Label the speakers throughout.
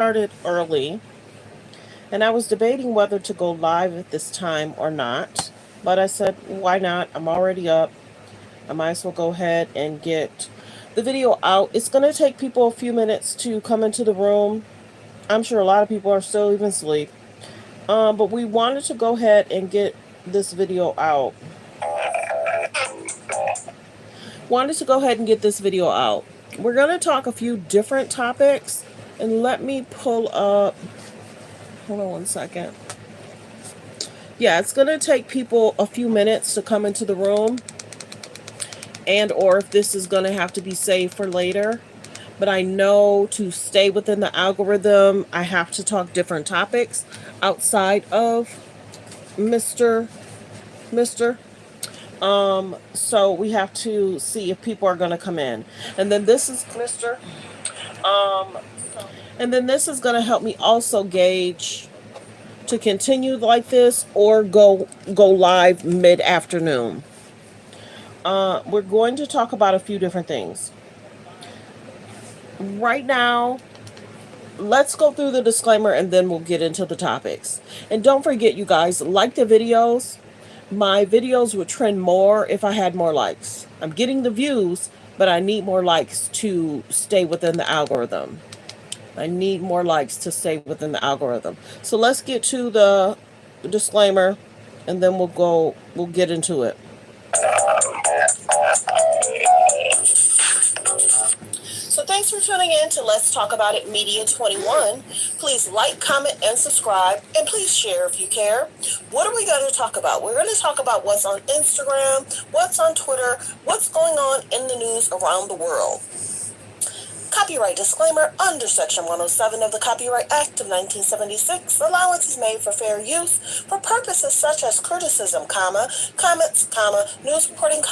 Speaker 1: started early, and I was debating whether to go live at this time or not. But I said, why not? I'm already up. I might as well go ahead and get the video out. It's going to take people a few minutes to come into the room. I'm sure a lot of people are still even asleep. But we wanted to go ahead and get this video out. Wanted to go ahead and get this video out. We're going to talk a few different topics. And let me pull up. Hold on one second. Yeah, it's going to take people a few minutes to come into the room. And or if this is going to have to be saved for later. But I know to stay within the algorithm, I have to talk different topics outside of Mr. Mr. So we have to see if people are going to come in. And then this is Mr. Um, and then this is going to help me also gauge to continue like this or go live mid-afternoon. We're going to talk about a few different things. Right now, let's go through the disclaimer and then we'll get into the topics. And don't forget, you guys, like the videos. My videos would trend more if I had more likes. I'm getting the views, but I need more likes to stay within the algorithm. I need more likes to stay within the algorithm. So let's get to the disclaimer and then we'll get into it. So thanks for tuning in to Let's Talk About It Media 21. Please like, comment, and subscribe. And please share if you care. What are we going to talk about? We're going to talk about what's on Instagram, what's on Twitter, what's going on in the news around the world. Copyright disclaimer. Under Section 107 of the Copyright Act of 1976, allowance is made for fair use for purposes such as criticism, comments, news reporting,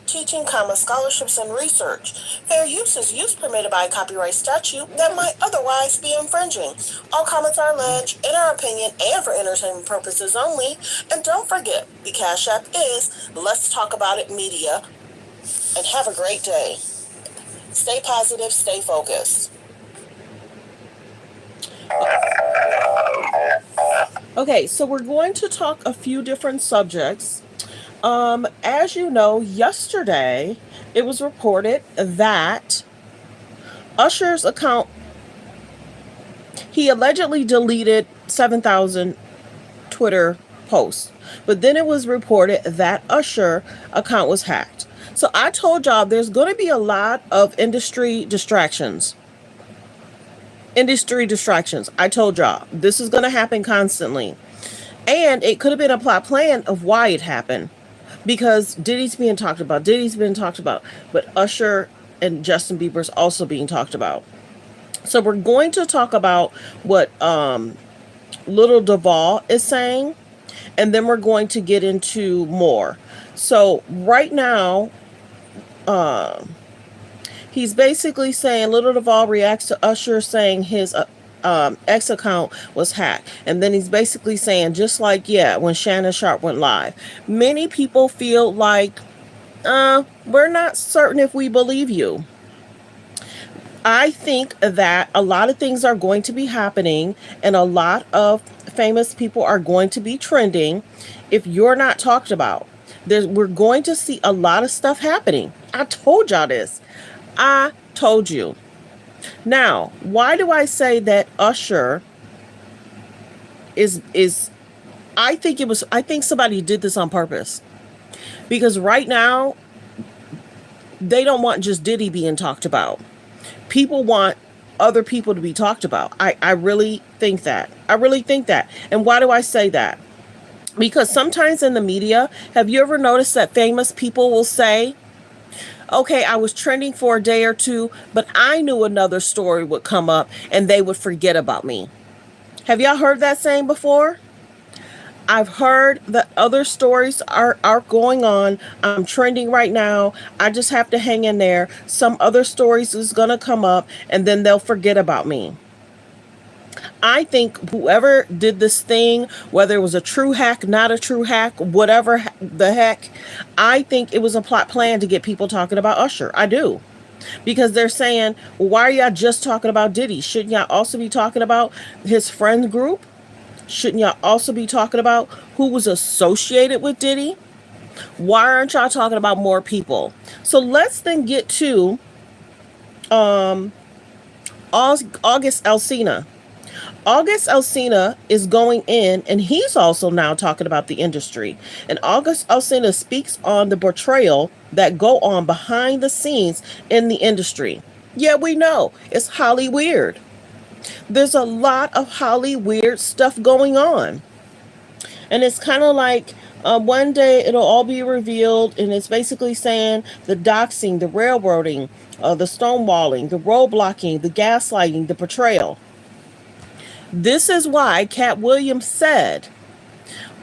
Speaker 1: teaching, scholarships, and research. Fair use is use permitted by a copyright statute that might otherwise be infringing. All comments are alleged, in our opinion, and for entertainment purposes only. And don't forget, the Cash App is Let's Talk About It Media. And have a great day. Stay positive, stay focused. Okay, so we're going to talk a few different subjects. As you know, yesterday it was reported that Usher's account, he allegedly deleted 7,000 Twitter posts. But then it was reported that Usher account was hacked. So I told y'all there's going to be a lot of industry distractions. I told y'all this is going to happen constantly. And it could have been a plot plan of why it happened. Because Diddy's being talked about. But Usher and Justin Bieber's also being talked about. So we're going to talk about what Little Duval is saying. And then we're going to get into more. So right now, he's basically saying Little Duval reacts to Usher saying his X account was hacked. And then he's basically saying, just like, when Shannon Sharp went live. Many people feel like, we're not certain if we believe you. I think that a lot of things are going to be happening and a lot of famous people are going to be trending if you're not talked about. We're going to see a lot of stuff happening. I told y'all this. I told you. Now, why do I say that Usher is I think somebody did this on purpose. Because right now they don't want just Diddy being talked about. People want other people to be talked about. I really think that. And why do I say that? Because sometimes in the media, have you ever noticed that famous people will say, okay, I was trending for a day or two, but I knew another story would come up and they would forget about me. Have y'all heard that saying before? I've heard that other stories are going on. I'm trending right now. I just have to hang in there. Some other stories is going to come up and then they'll forget about me. I think whoever did this thing, whether it was a true hack, not a true hack, whatever the heck, I think it was a plot plan to get people talking about Usher. I do. because they're saying, well, why are y'all just talking about Diddy? Shouldn't y'all also be talking about his friend group? Shouldn't y'all also be talking about who was associated with Diddy? Why aren't y'all talking about more people? So let's then get to August Alsina. August Alsina is going in, and he's also now talking about the industry. And August Alsina speaks on the betrayal that go on behind the scenes in the industry. Yeah, we know it's Holly weird. There's a lot of Holly weird stuff going on, and it's kind of like one day it'll all be revealed, and it's basically saying the doxing, the railroading, the stonewalling, the roadblocking, the gaslighting, the betrayal. This is why Katt Williams said,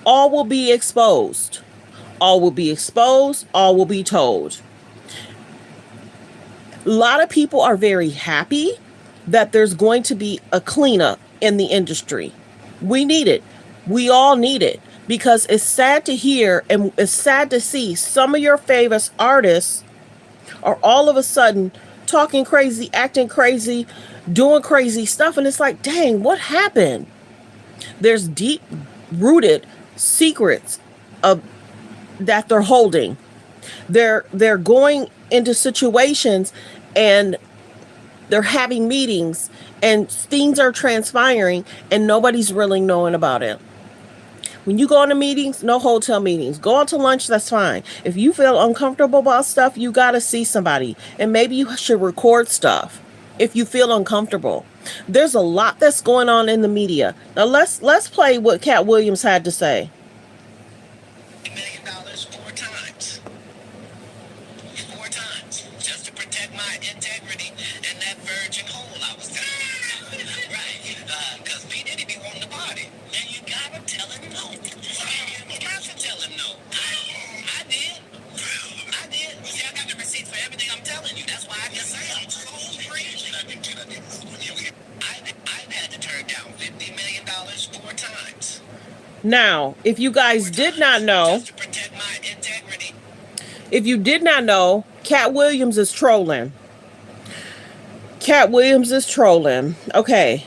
Speaker 1: all will be exposed. All will be exposed. All will be told. A lot of people are very happy that there's going to be a cleanup in the industry. We need it. We all need it because it's sad to hear and it's sad to see some of your favorite artists are all of a sudden talking crazy, acting crazy, doing crazy stuff. And it's like, dang, what happened? There's deep rooted secrets of that they're holding. They're going into situations and they're having meetings and things are transpiring and nobody's really knowing about it. When you go into meetings, no hotel meetings. Go out to lunch, that's fine. If you feel uncomfortable about stuff, you got to see somebody. And maybe you should record stuff if you feel uncomfortable. There's a lot that's going on in the media. Now let's play what Katt Williams had to say.
Speaker 2: $1 million 4 times. 4 times. Just to protect my integrity and that virgin hole I was telling you. Right. Because P. Diddy be wanting to party. And you gotta tell him no. You got to tell him no. I did. I did. See, I got the receipts for everything I'm telling you. That's why I can say I'm so free. I've had to turn down $50 million 4 times.
Speaker 1: Now, if you guys did not know, if you did not know, Katt Williams is trolling. Katt Williams is trolling. Okay.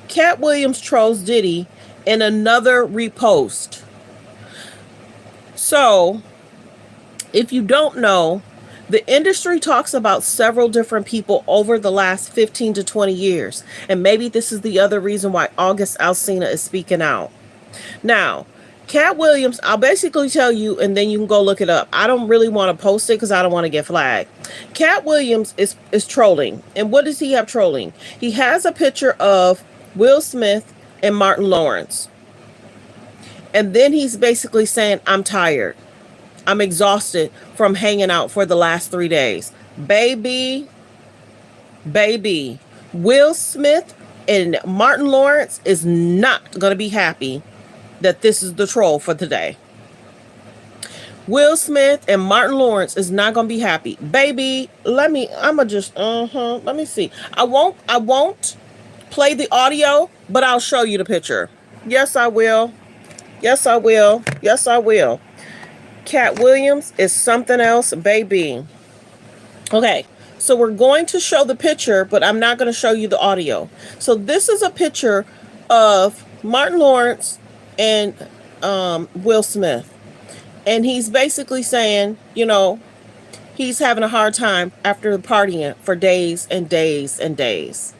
Speaker 1: Katt Williams trolls Diddy in another repost. So, if you don't know, the industry talks about several different people over the last 15 to 20 years. And maybe this is the other reason why August Alsina is speaking out. Now, Katt Williams, I'll basically tell you, and then you can go look it up. I don't really want to post it because I don't want to get flagged. Katt Williams is trolling. And what does he have trolling? He has a picture of Will Smith and Martin Lawrence. And then he's basically saying, I'm tired. I'm exhausted from hanging out for the last 3 days. Baby, Will Smith and Martin Lawrence is not going to be happy that this is the troll for today. Will Smith and Martin Lawrence is not going to be happy. Baby, let me see. I won't play the audio, but I'll show you the picture. Yes, I will. Yes, I will. Yes, I will. Katt Williams is something else, baby. Okay, so we're going to show the picture, but I'm not going to show you the audio. So this is a picture of Martin Lawrence and Will Smith. And he's basically saying, he's having a hard time after partying for days and days and days.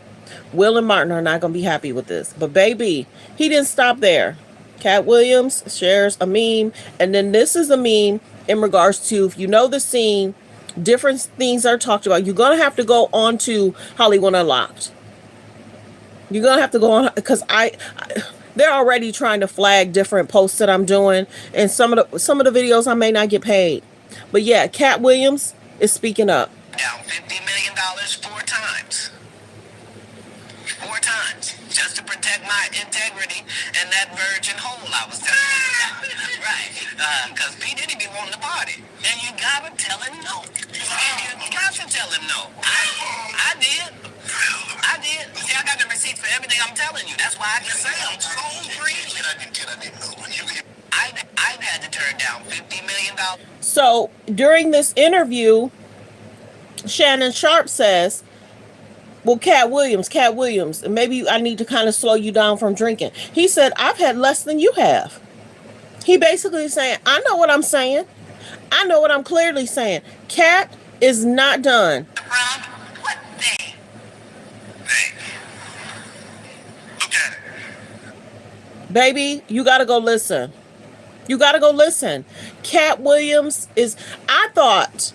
Speaker 1: Will and Martin are not going to be happy with this. But baby, he didn't stop there. Katt Williams shares a meme. And then this is a meme in regards to, if you know the scene, different things are talked about. You're going to have to go on to Hollywood Unlocked. You're going to have to go on because they're already trying to flag different posts that I'm doing. And some of the videos I may not get paid. But yeah, Katt Williams is speaking up.
Speaker 2: Down $50 million 4 times. 4 times. Just to protect my integrity and that virgin hole I was telling you about. Right. Because P. Diddy be wanting to party. And you gotta tell him no. You got to tell him no. I did. I did. See, I got the receipts for everything I'm telling you. That's why I can say I'm so free. I've had to turn down $50 million.
Speaker 1: So during this interview, Shannon Sharp says, well, Cat Williams, and maybe I need to kind of slow you down from drinking. He said, I've had less than you have. He basically is saying, I know what I'm saying. I know what I'm clearly saying. Katt is not done.
Speaker 2: Rob, what they? They. Look at it.
Speaker 1: Baby, you got to go listen. You got to go listen. Katt Williams is, I thought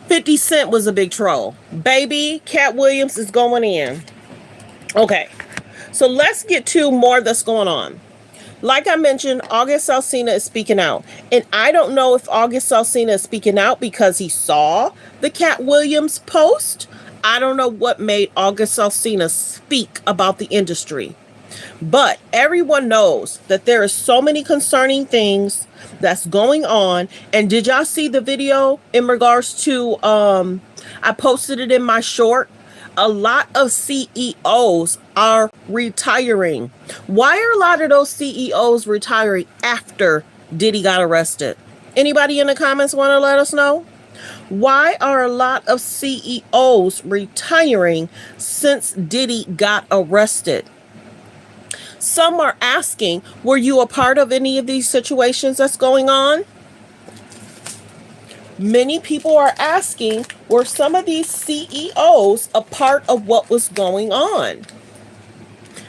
Speaker 1: 50 Cent was a big troll. Baby, Katt Williams is going in. Okay, so let's get to more that's going on. Like I mentioned, August Alsina is speaking out. And I don't know if August Alsina is speaking out because he saw the Katt Williams post. I don't know what made August Alsina speak about the industry. But everyone knows that there are so many concerning things that's going on. And did y'all see the video in regards to, I posted it in my short. A lot of CEOs are retiring. Why are a lot of those CEOs retiring after Diddy got arrested? Anybody in the comments want to let us know? Why are a lot of CEOs retiring since Diddy got arrested? Some are asking, were you a part of any of these situations that's going on? Many people are asking, were some of these CEOs a part of what was going on?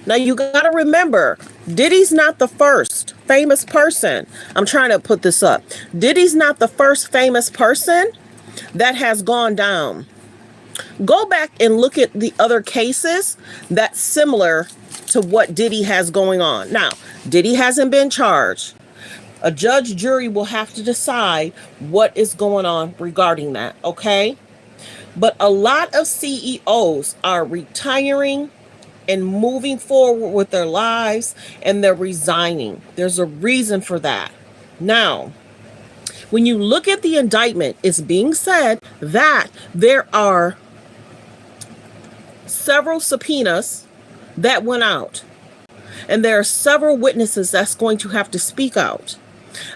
Speaker 1: Now, you got to remember, Diddy's not the first famous person. I'm trying to put this up. Diddy's not the first famous person that has gone down. Go back and look at the other cases that's similar to what Diddy has going on. Now, Diddy hasn't been charged. A judge, jury will have to decide what is going on regarding that, okay? But a lot of CEOs are retiring and moving forward with their lives, and they're resigning. There's a reason for that. Now, when you look at the indictment, it's being said that there are several subpoenas that went out, and there are several witnesses that's going to have to speak out.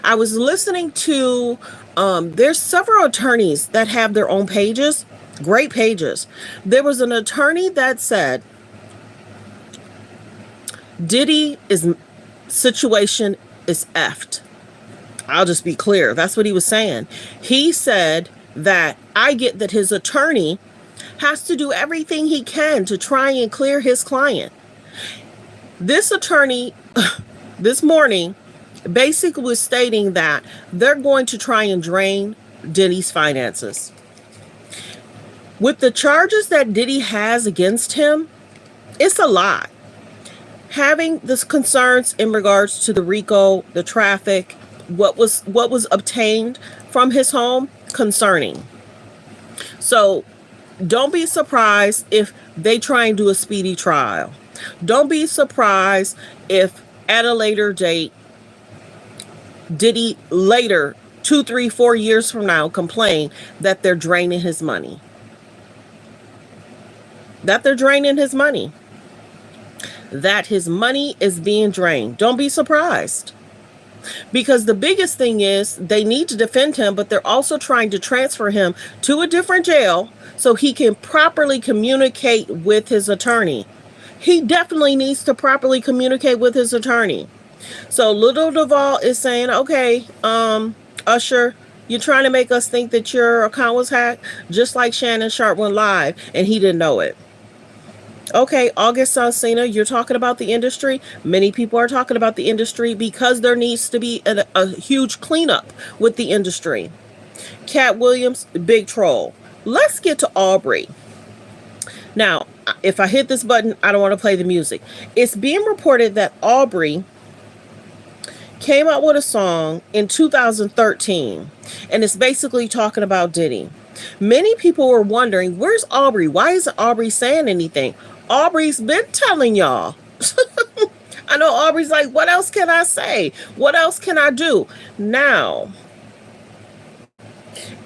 Speaker 1: I was listening to, there's several attorneys that have their own pages, great pages. There was an attorney that said Diddy is situation is effed. I'll just be clear. That's what he was saying. He said that I get that his attorney has to do everything he can to try and clear his client. This attorney this morning basically was stating that they're going to try and drain Diddy's finances. With the charges that Diddy has against him, it's a lot. Having this concerns in regards to the RICO, the traffic, what was obtained from his home, concerning. So don't be surprised if they try and do a speedy trial. Don't be surprised if at a later date, Diddy later, 2, 3, 4 years from now, complain that they're draining his money. That they're draining his money. That his money is being drained. Don't be surprised. Because the biggest thing is they need to defend him, but they're also trying to transfer him to a different jail so he can properly communicate with his attorney. He definitely needs to properly communicate with his attorney. So Little Duval is saying, okay, Usher, you're trying to make us think that your account was hacked, just like Shannon Sharp went live and he didn't know it. Okay, August Alsina, you're talking about the industry. Many people are talking about the industry because there needs to be a huge cleanup with the industry. Katt Williams, big troll. Let's get to Aubrey. Now, if I hit this button, I don't want to play the music. It's being reported that Aubrey came out with a song in 2013, and it's basically talking about Diddy. Many people were wondering, where's Aubrey? Why isn't Aubrey saying anything? Aubrey's been telling y'all. I know Aubrey's like, what else can I say? What else can I do? Now,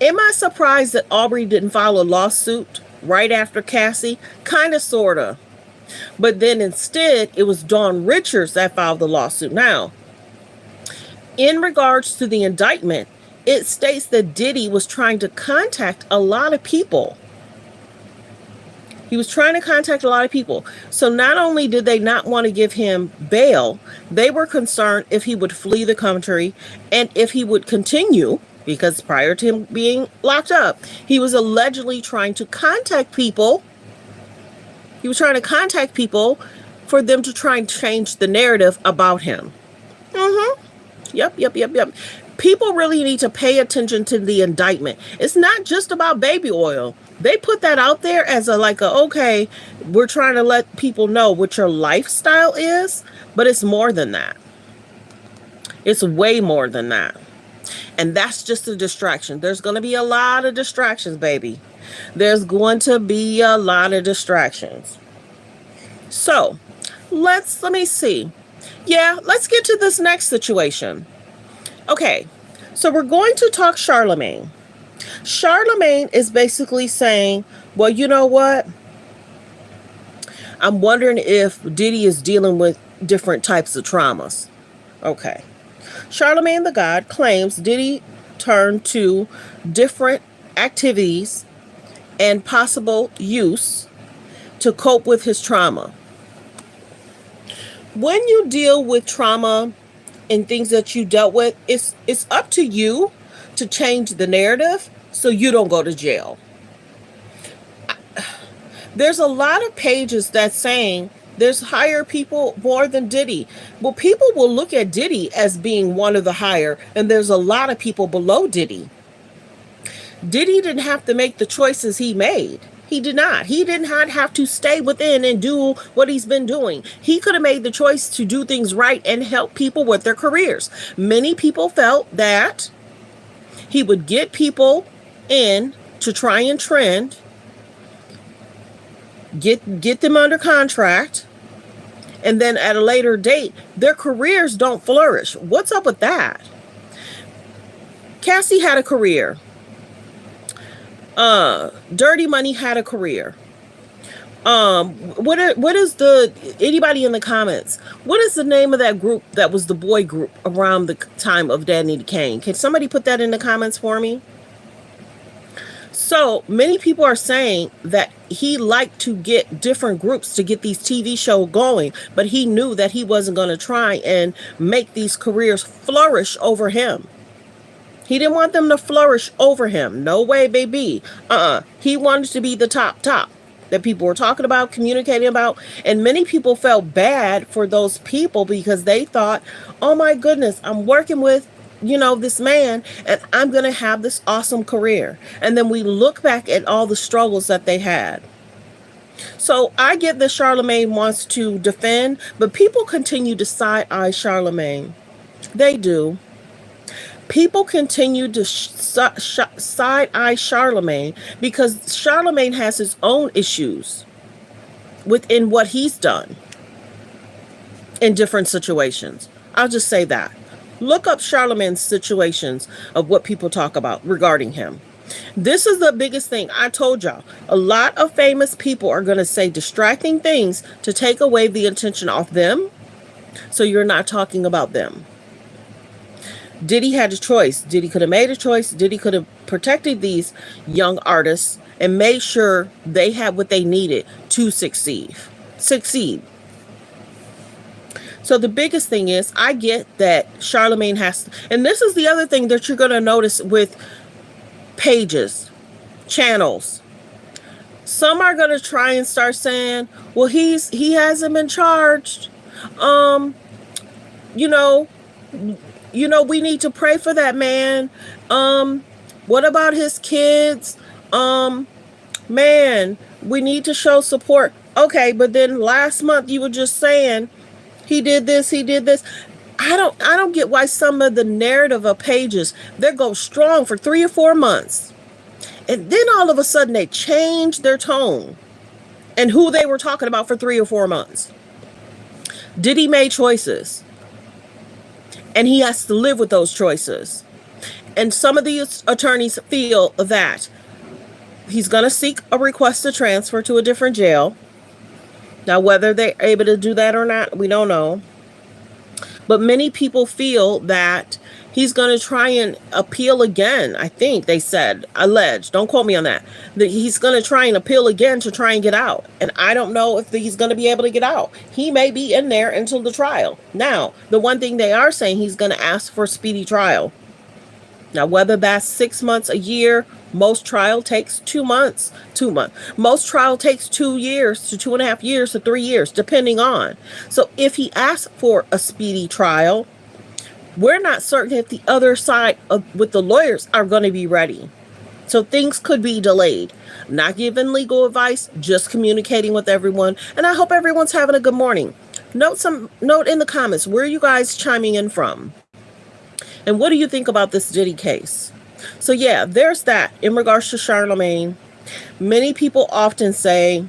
Speaker 1: am I surprised that Aubrey didn't file a lawsuit right after Cassie? Kind of, sort of. But then instead, it was Dawn Richards that filed the lawsuit. Now, in regards to the indictment, it states that Diddy was trying to contact a lot of people. He was trying to contact a lot of people. So not only did they not want to give him bail, they were concerned if he would flee the country and if he would continue, because prior to him being locked up, he was allegedly trying to contact people. He was trying to contact people for them to try and change the narrative about him. Yep. People really need to pay attention to the indictment. It's not just about baby oil. They put that out there as okay, we're trying to let people know what your lifestyle is, but it's more than that. It's way more than that. And that's just a distraction. There's going to be a lot of distractions, baby. There's going to be a lot of distractions. So, let me see. Yeah, let's get to this next situation. Okay, so we're going to talk Charlemagne. Charlemagne is basically saying, well, you know what? I'm wondering if Diddy is dealing with different types of traumas. Okay. Charlemagne the God claims Diddy turned to different activities and possible use to cope with his trauma. When you deal with trauma and things that you dealt with, it's up to you to change the narrative so you don't go to jail. There's a lot of pages that's saying there's higher people more than Diddy. Well, people will look at Diddy as being one of the higher, and there's a lot of people below Diddy. Diddy didn't have to make the choices he made. He did not. He did not have to stay within and do what he's been doing. He could have made the choice to do things right and help people with their careers. Many people felt that he would get people in to try and trend, get them under contract, and then at a later date, their careers don't flourish. What's up with that? Cassie had a career. Dirty Money had a career. What is anybody in the comments? What is the name of that group that was the boy group around the time of Danny Kane? Can somebody put that in the comments for me? So many people are saying that he liked to get different groups to get these TV shows going, but he knew that he wasn't going to try and make these careers flourish over him. He didn't want them to flourish over him. No way, baby. He wanted to be the top that people were talking about, communicating about. And many people felt bad for those people because they thought, oh my goodness, I'm working with, this man, and I'm going to have this awesome career. And then we look back at all the struggles that they had. So I get that Charlemagne wants to defend, but people continue to side-eye Charlemagne. They do. People continue to side-eye Charlemagne because Charlemagne has his own issues within what he's done in different situations. I'll just say that. Look up Charlemagne's situations of what people talk about regarding him. This is the biggest thing. I told y'all, a lot of famous people are going to say distracting things to take away the attention off them, so you're not talking about them. Diddy had a choice. Diddy could have made a choice. Diddy could have protected these young artists and made sure they had what they needed to succeed. So the biggest thing is, I get that Charlemagne has, and this is the other thing that you're going to notice with pages, channels. Some are going to try and start saying, well, he hasn't been charged. We need to pray for that man. What about his kids? Man, we need to show support. Okay, but then last month you were just saying he did this. I don't get why some of the narrative of pages, they go strong for 3 or 4 months. And then all of a sudden they change their tone and who they were talking about for 3 or 4 months. Diddy made choices, and he has to live with those choices. And some of these attorneys feel that he's going to seek a request to transfer to a different jail. Now, whether they're able to do that or not, we don't know. But many people feel that He's going to try and appeal again. I think they said, alleged. Don't quote me on that. That he's going to try and appeal again to try and get out. And I don't know if he's going to be able to get out. He may be in there until the trial. Now, the one thing they are saying, he's going to ask for a speedy trial. Now, whether that's 6 months, a year, most trial takes 2 months, 2 months. Most trial takes 2 years to 2.5 years to 3 years, depending on. So if he asks for a speedy trial, we're not certain if the other side with the lawyers are going to be ready. So things could be delayed. I'm not giving legal advice, just communicating with everyone. And I hope everyone's having a good morning. Note in the comments, where are you guys chiming in from? And what do you think about this Diddy case? So yeah, there's that in regards to Charlemagne. Many people often say,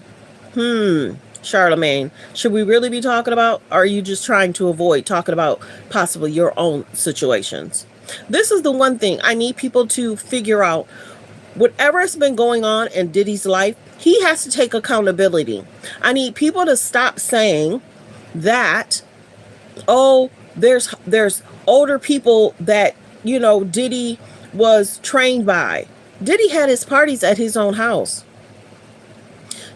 Speaker 1: Charlemagne, should we really be talking about, or are you just trying to avoid talking about possibly your own situations? This is the one thing I need people to figure out. Whatever has been going on in Diddy's life, he has to take accountability. I need people to stop saying that, oh, there's older people that, Diddy was trained by. Diddy had his parties at his own house.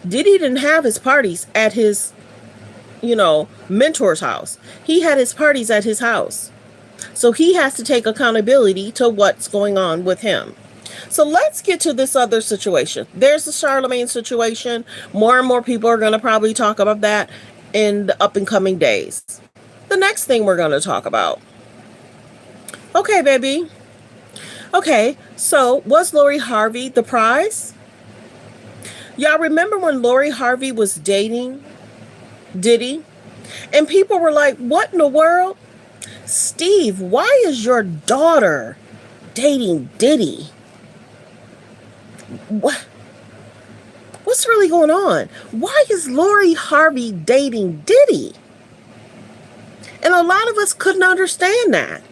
Speaker 1: Diddy didn't have his parties at his, mentor's house. He had his parties at his house. So he has to take accountability to what's going on with him. So let's get to this other situation. There's the Charlemagne situation. More and more people are going to probably talk about that in the up and coming days. The next thing we're going to talk about. Okay, baby. Okay, so was Lori Harvey the prize? Y'all remember when Lori Harvey was dating Diddy? And people were like, what in the world? Steve, why is your daughter dating Diddy? What's really going on? Why is Lori Harvey dating Diddy? And a lot of us couldn't understand that.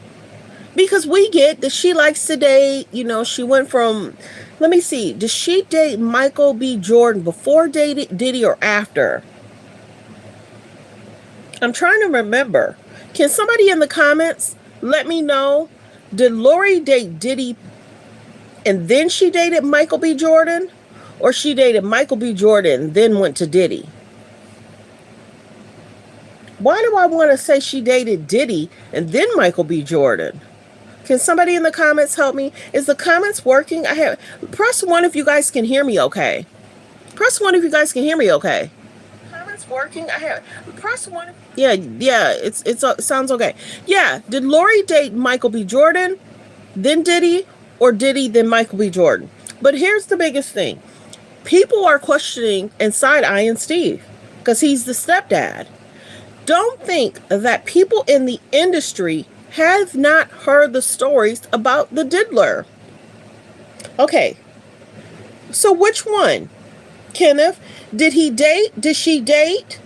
Speaker 1: Because we get that she likes to date, she went from, let me see, did she date Michael B. Jordan before Diddy or after? I'm trying to remember. Can somebody in the comments let me know? Did Lori date Diddy and then she dated Michael B. Jordan? Or she dated Michael B. Jordan and then went to Diddy? Why do I want to say she dated Diddy and then Michael B. Jordan? Can somebody in the comments help me? Is the comments working? Press 1 if you guys can hear me okay. Press 1 if you guys can hear me okay. Comments working? Press 1. Yeah, it sounds okay. Yeah, did Lori date Michael B. Jordan, then Diddy, or Diddy, then Michael B. Jordan? But here's the biggest thing. People are questioning and side-eyeing Steve because he's the stepdad. Don't think that people in the industry have not heard the stories about the diddler. Okay, so which one? Kenneth, did she date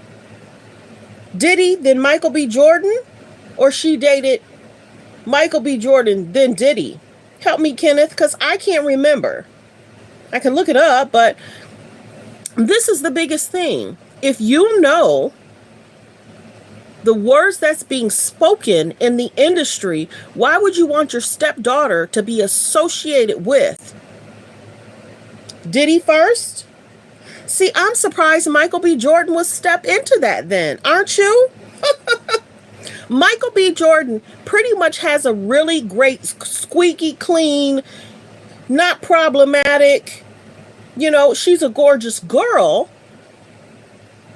Speaker 1: Diddy, then Michael B. Jordan? Or she dated Michael B. Jordan, then Diddy? Help me, Kenneth, because I can't remember. I can look it up, but this is the biggest thing. If you know the words that's being spoken in the industry, why would you want your stepdaughter to be associated with Diddy first? See, I'm surprised Michael B. Jordan would step into that then, aren't you? Michael B. Jordan pretty much has a really great, squeaky clean, not problematic, she's a gorgeous girl,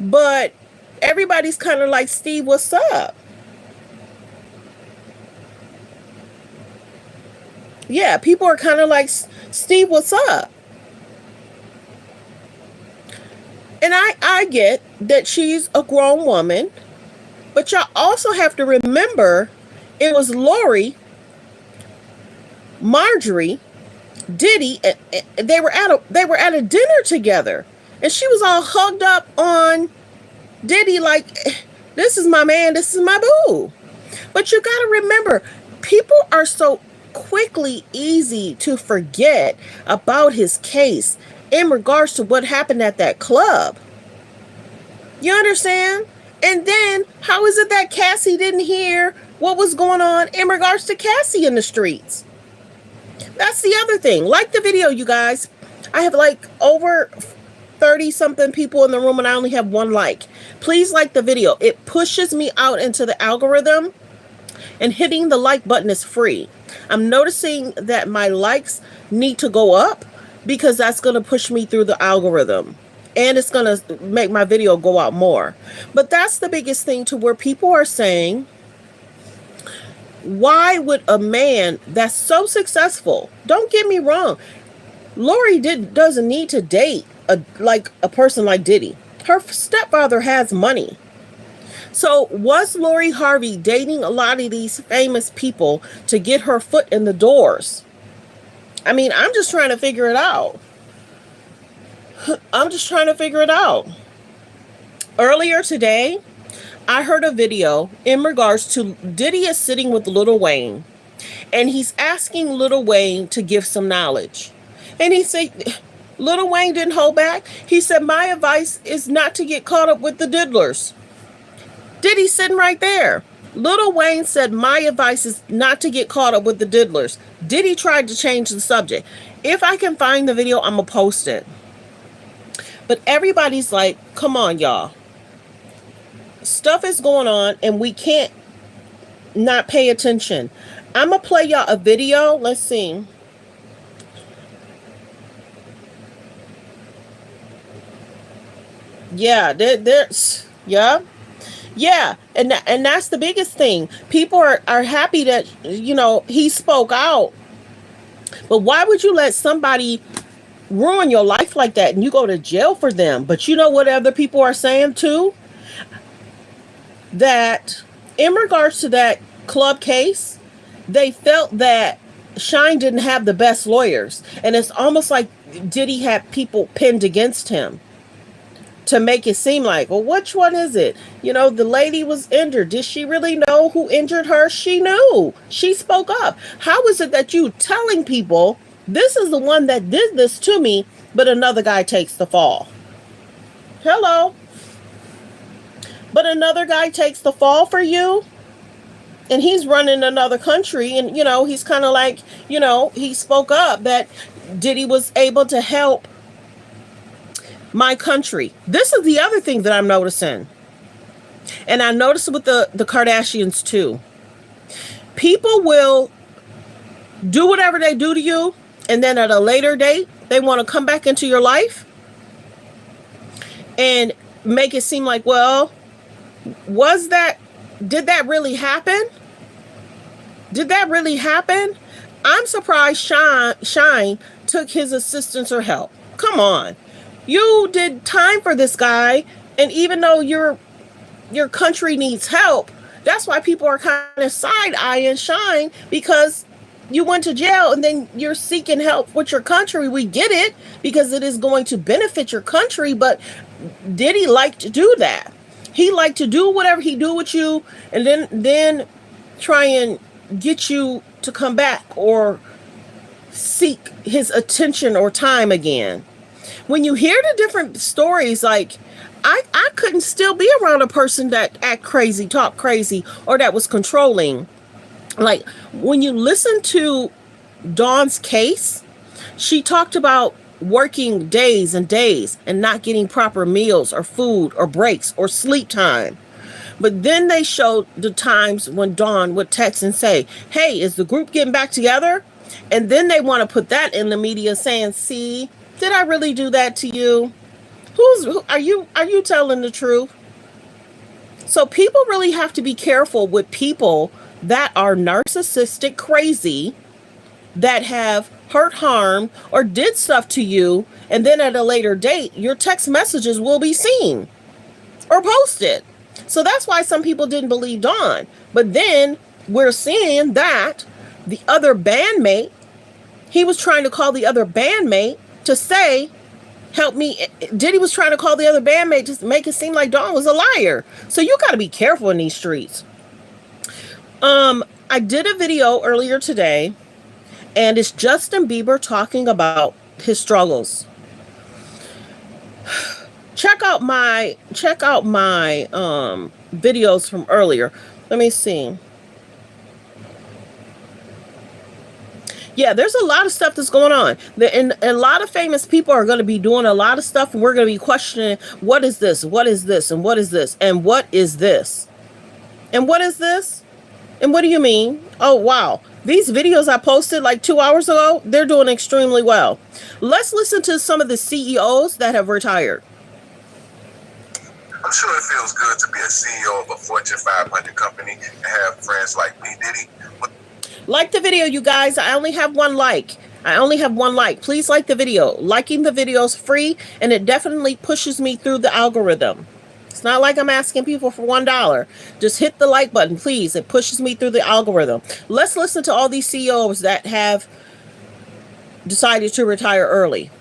Speaker 1: but everybody's kind of like, Steve, what's up? Yeah, people are kind of like, Steve, what's up? And I get that she's a grown woman, but y'all also have to remember it was Lori, Marjorie, Diddy, and they were at a dinner together, and she was all hugged up on Diddy like, this is my man, this is my boo. But you got to remember, people are so quickly easy to forget about his case in regards to what happened at that club. You understand? And then how is it that Cassie didn't hear what was going on in regards to Cassie in the streets. That's the other thing. Like the video, you guys. I have like over 30 something people in the room and I only have one like. Please like the video. It pushes me out into the algorithm, and hitting the like button is free. I'm noticing that my likes need to go up because that's going to push me through the algorithm. And it's going to make my video go out more. But that's the biggest thing, to where people are saying, why would a man that's so successful, don't get me wrong, Lori doesn't need to date a person like Diddy. Her stepfather has money. So was Lori Harvey dating a lot of these famous people to get her foot in the doors? I mean, I'm just trying to figure it out. I'm just trying to figure it out. Earlier today, I heard a video in regards to Diddy is sitting with Lil Wayne, and he's asking Lil Wayne to give some knowledge. And he said, Lil Wayne didn't hold back. He said, my advice is not to get caught up with the diddlers. Diddy sitting right there. Lil Wayne said, my advice is not to get caught up with the diddlers. Diddy tried to change the subject. If I can find the video, I'm going to post it. But everybody's like, come on, y'all. Stuff is going on and we can't not pay attention. I'm going to play y'all a video. Let's see. Yeah, there's, yeah. Yeah, and that's the biggest thing. People are happy that, he spoke out. But why would you let somebody ruin your life like that and you go to jail for them? But you know what other people are saying too? That in regards to that club case, they felt that Shine didn't have the best lawyers. And it's almost like Diddy had people pinned against him to make it seem like, well, which one is it? The lady was injured. Did she really know who injured her? She knew. She spoke up. How is it that you telling people this is the one that did this to me, but another guy takes the fall? Hello. But another guy takes the fall for you? And he's running another country, and, he's kind of like, he spoke up that Diddy was able to help my country. This is the other thing that I'm noticing. And I noticed it with the Kardashians too. People will do whatever they do to you, and then at a later date, they want to come back into your life and make it seem like, well, did that really happen? Did that really happen? I'm surprised Shine took his assistance or help. Come on. You did time for this guy, and even though your country needs help, that's why people are kind of side-eyeing Shine, because you went to jail and then you're seeking help with your country. We get it, because it is going to benefit your country, but Diddy liked to do that. He liked to do whatever he do with you, and then try and get you to come back or seek his attention or time again. When you hear the different stories, like, I couldn't still be around a person that act crazy, talk crazy, or that was controlling. Like, when you listen to Dawn's case, she talked about working days and days and not getting proper meals or food or breaks or sleep time. But then they showed the times when Dawn would text and say, hey, is the group getting back together? And then they want to put that in the media saying, see, did I really do that to you? Are you telling the truth? So people really have to be careful with people that are narcissistic, crazy, that have hurt, harmed, or did stuff to you, and then at a later date, your text messages will be seen or posted. So that's why some people didn't believe Dawn. But then we're seeing that the other bandmate, he was trying to call the other bandmate to say, help me. Diddy was trying to call the other bandmate to make it seem like Dawn was a liar. So you got to be careful in these streets. I did a video earlier today, and it's Justin Bieber talking about his struggles. Check out my videos from earlier. Let me see. Yeah, there's a lot of stuff that's going on. And a lot of famous people are going to be doing a lot of stuff, and we're going to be questioning what is this, what is this, and what is this, and what is this, and what is this, and what do you mean? Oh wow, these videos I posted like 2 hours ago, they're doing extremely well. Let's listen to some of the CEOs that have retired.
Speaker 2: I'm sure it feels good to be a CEO of a Fortune 500 company and have friends like me, Diddy.
Speaker 1: Like the video, you guys. I only have one like. I only have one like. Please like the video. Liking the video is free, and it definitely pushes me through the algorithm. It's not like I'm asking people for $1. Just hit the like button, please. It pushes me through the algorithm. Let's listen to all these CEOs that have decided to retire early.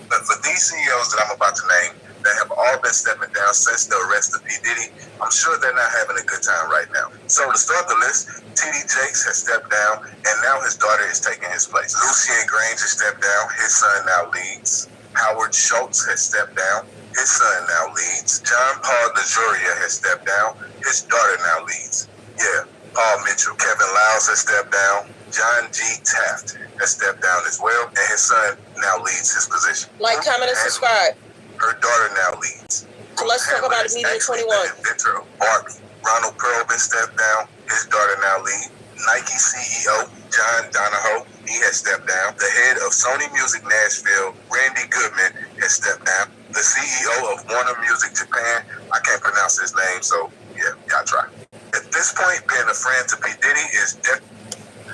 Speaker 2: But for these CEOs that I'm about to name, that have all been stepping down since the arrest of P. Diddy, I'm sure they're not having a good time right now. So to start the list, T.D. Jakes has stepped down, and now his daughter is taking his place. Lucien Grange has stepped down. His son now leads. Howard Schultz has stepped down. His son now leads. John Paul DeJoria has stepped down. His daughter now leads. Yeah, Paul Mitchell. Kevin Liles has stepped down. John G. Taft has stepped down as well, and his son now leads his position.
Speaker 1: Like, comment, and subscribe.
Speaker 2: Her daughter now leads.
Speaker 1: So let's talk about Media 21.
Speaker 2: The inventor of Aubrey. Ronald Pearlman stepped down. His daughter now leads. Nike CEO John Donahoe, he has stepped down. The head of Sony Music Nashville, Randy Goodman, has stepped down. The CEO of Warner Music Japan, I can't pronounce his name, so yeah, y'all try. At this point, being a friend to P. Diddy is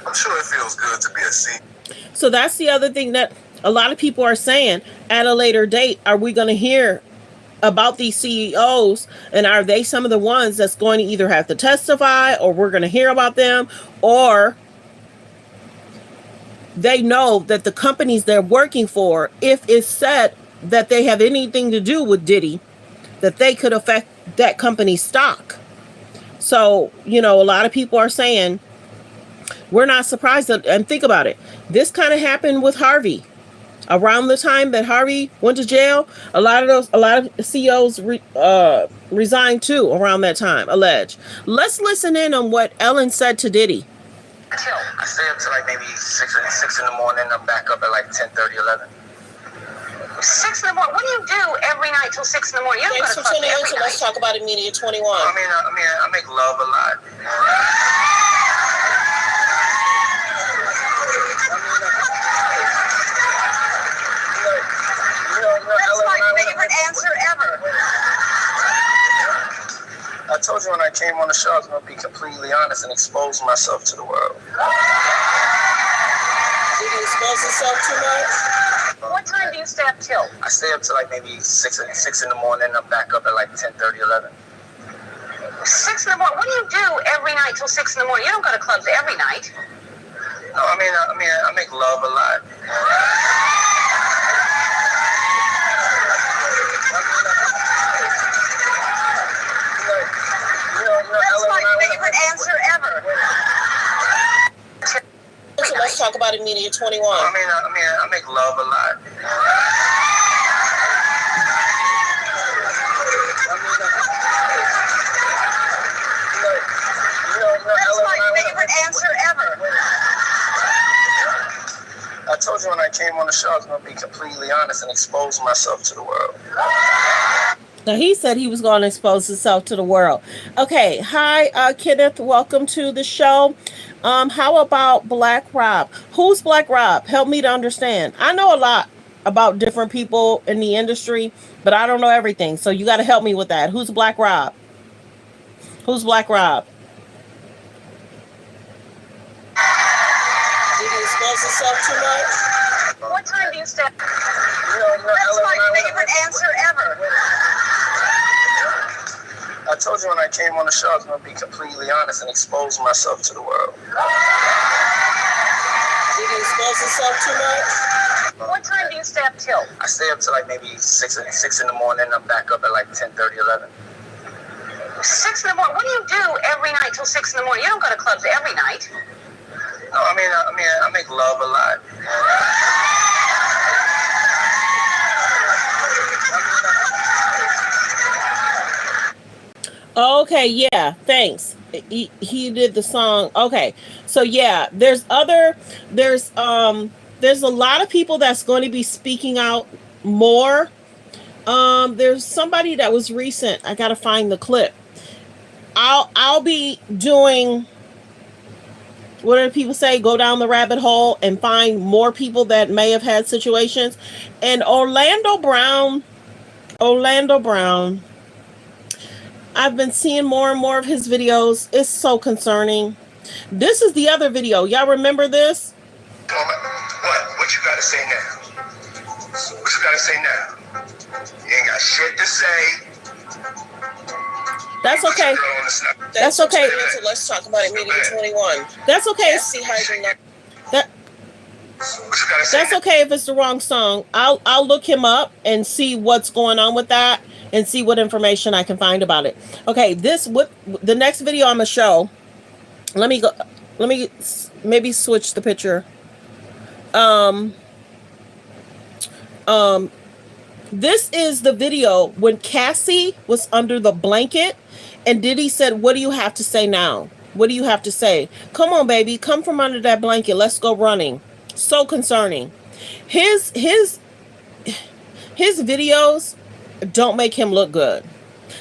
Speaker 2: I'm sure it feels good to be a CEO.
Speaker 1: So that's the other thing that a lot of people are saying. At a later date, are we going to hear about these CEOs, and are they some of the ones that's going to either have to testify, or we're going to hear about them, or they know that the companies they're working for, if it's said that they have anything to do with Diddy, that they could affect that company's stock. So, a lot of people are saying we're not surprised and think about it. This kind of happened with Harvey. Around the time that Harvey went to jail, a lot of CEOs resigned too around that time, alleged. Let's listen in on what Ellen said to Diddy.
Speaker 2: I stay up till like maybe 6 in the morning. I'm back up at like 10:30, 11. 6 in the morning? What do you do every night till 6 in the morning? You don't go to clubs every night.
Speaker 1: Let's talk about Media 21.
Speaker 2: I make love a lot.
Speaker 3: That's my favorite answer ever.
Speaker 2: I told you when I came on the show I was going to be completely honest and expose myself to the world.
Speaker 1: Did he expose himself too much?
Speaker 3: What time do you stay up till?
Speaker 2: I stay up till like maybe 6 in the morning. I'm back up at like 10:30, 11.
Speaker 3: 6 in the morning? What do you do every night till 6 in the morning? You don't go to clubs every night.
Speaker 2: No, I make love a lot.
Speaker 3: That's my favorite answer ever.
Speaker 1: So let's talk about Media 21.
Speaker 2: I make love a lot.
Speaker 3: That's my favorite answer ever.
Speaker 2: I told you when I came on the show I was going to be completely honest and expose myself to the world.
Speaker 1: Now, he said he was going to expose himself to the world. Okay. Hi, Kenneth. Welcome to the show. How about Black Rob? Who's Black Rob? Help me to understand. I know a lot about different people in the industry, but I don't know everything. So you got to help me with that. Who's Black Rob? Who's Black Rob? Did he expose himself too much?
Speaker 3: What time do you stay? That's my favorite answer ever.
Speaker 2: I told you when I came on the show I was going to be completely honest and expose myself to the world.
Speaker 1: Did he expose himself too much?
Speaker 3: What time do you stay up till?
Speaker 2: I stay up till like maybe 6 in the morning. I'm back up at like 10:30, 11.
Speaker 3: 6 in the morning? What do you do every night till 6 in the morning? You don't go to clubs every night.
Speaker 2: No, I make love a lot.
Speaker 1: Okay, yeah, thanks. He did the song. Okay. So yeah, there's a lot of people that's going to be speaking out more. There's somebody that was recent. I got to find the clip. I'll be doing, what do people say, go down the rabbit hole and find more people that may have had situations. And Orlando Brown, I've been seeing more and more of his videos. It's so concerning. This is the other video. Y'all remember this?
Speaker 2: What? What you gotta say now? What you gotta say now? You ain't got shit to say.
Speaker 1: That's okay. That's okay.
Speaker 2: So let's talk about it. Media 21.
Speaker 1: That's okay.
Speaker 2: See how you know.
Speaker 1: That that's okay if it's the wrong song. I'll look him up and see what's going on with that and see what information I can find about it. Okay, what the next video I'm gonna show. Let me go. Let me maybe switch the picture. Um. This is the video when Cassie was under the blanket and Diddy said, "What do you have to say now? What do you have to say? Come on, baby, come from under that blanket. Let's go running." So concerning. His videos don't make him look good.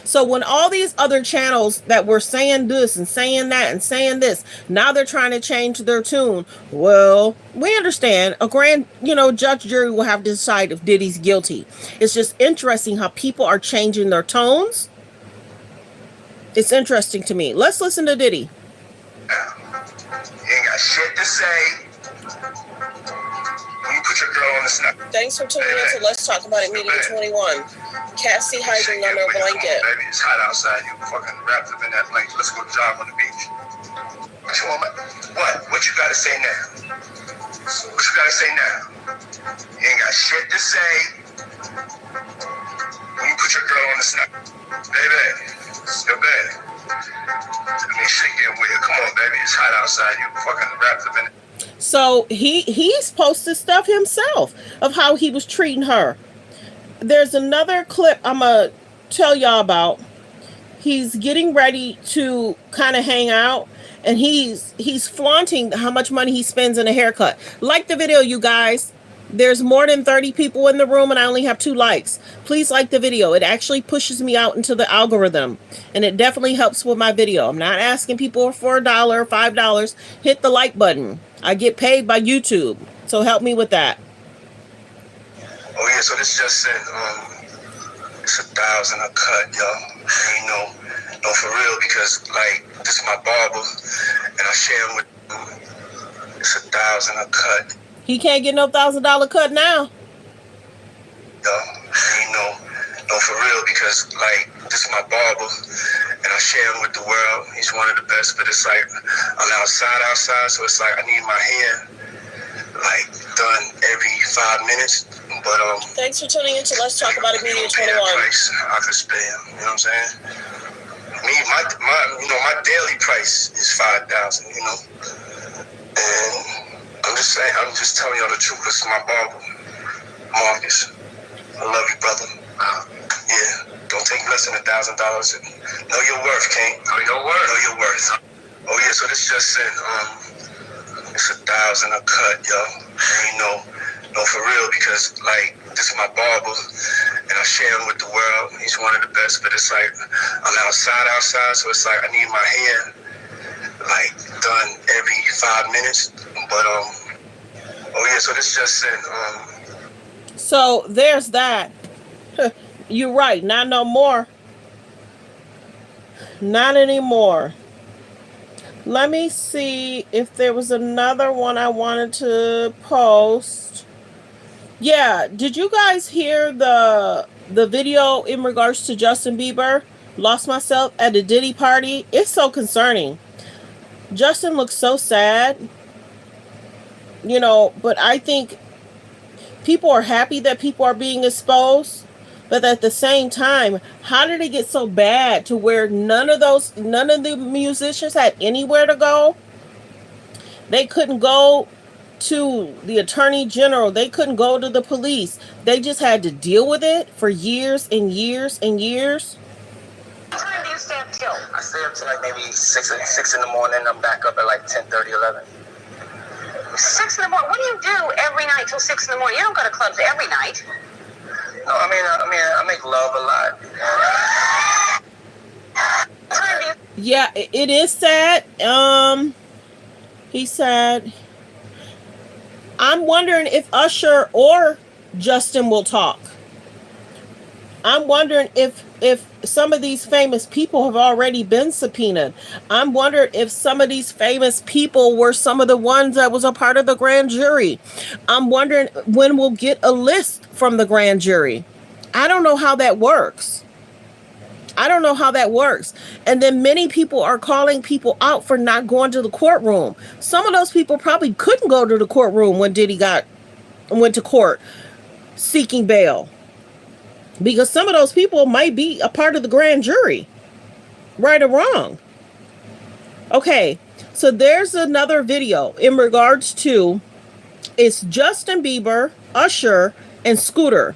Speaker 1: So when all these other channels that were saying this and saying that and saying this, now they're trying to change their tune. Well, we understand a grand, judge, jury will have to decide if Diddy's guilty. It's just interesting how people are changing their tones. It's interesting to me. Let's listen to Diddy.
Speaker 2: You ain't got shit to say. When you put your girl on the snap. Thanks for tuning in to Let's Talk About It Media 21. Cassie hiding under a blanket. Baby, it's hot outside. You fucking wrapped up in that blanket. Let's go jog on the beach. What you want? What? What you gotta say now? What you gotta say now? You ain't got shit to say. When you put your girl on the snap. Baby, your baby. I mean, shit getting weird. Come on, baby. It's hot outside. You fucking wrapped up in it.
Speaker 1: So he's posted stuff himself of how he was treating her. There's another clip I'm gonna tell y'all about. He's getting ready to kind of hang out, and he's flaunting how much money he spends in a haircut. Like the video, you guys. There's more than 30 people in the room, and I only have 2 likes. Please like the video. It actually pushes me out into the algorithm, and it definitely helps with my video. I'm not asking people for $1 or $5. Hit the like button. I get paid by YouTube, so help me with that.
Speaker 2: Oh yeah, so this just said, it's 1,000 a cut, y'all. Ain't no for real, because like this is my barber, and I share him with. It's 1,000 a cut.
Speaker 1: He can't get no $1,000 cut now.
Speaker 2: Yo, ain't no for real, because like this is my barber, and I share him with the world. He's one of the best, but it's like I'm outside, so it's like I need my hair like done every 5 minutes. But
Speaker 1: thanks for tuning in to Let's Talk About It Media 21.
Speaker 2: I could spare him, you know what I'm saying? Me, my daily price is 5,000, and I'm just telling y'all the truth. This is my barber, Marcus. I love you, brother. Yeah, don't take less than $1,000. Know your worth, King. Know your worth. Know your worth. Oh yeah, so this just said, it's 1,000 a cut, y'all. Ain't no for real, because like this is my barber, and I share him with the world. He's one of the best, but it's like I'm outside, so it's like I need my hair like done every 5 minutes. But oh yeah, so this just said,
Speaker 1: so there's that. You're right, not no more. Not anymore. Let me see if there was another one I wanted to post. Yeah, did you guys hear the video in regards to Justin Bieber? Lost myself at the Diddy party. It's so concerning. Justin looks so sad. But I think people are happy that people are being exposed. But at the same time, how did it get so bad to where none of the musicians had anywhere to go? They couldn't go to the attorney general. They couldn't go to the police. They just had to deal with it for years and years and years.
Speaker 3: Sometimes you stay up till?
Speaker 2: I stay up till like maybe 6 in the morning. I'm back up at like 10:30, 11.
Speaker 3: 6 in the morning? What do you do every night till 6 in the morning? You don't go to clubs every night.
Speaker 2: No, I make love a lot.
Speaker 3: What time do you...
Speaker 1: Yeah, it is sad. He said, I'm wondering if Usher or Justin will talk. I'm wondering if some of these famous people have already been subpoenaed. I'm wondering if some of these famous people were some of the ones that was a part of the grand jury. I'm wondering when we'll get a list from the grand jury. I don't know how that works. And then many people are calling people out for not going to the courtroom. Some of those people probably couldn't go to the courtroom when Diddy went to court seeking bail. Because some of those people might be a part of the grand jury, right or wrong. Okay, so there's another video in regards to, it's Justin Bieber, Usher, and Scooter.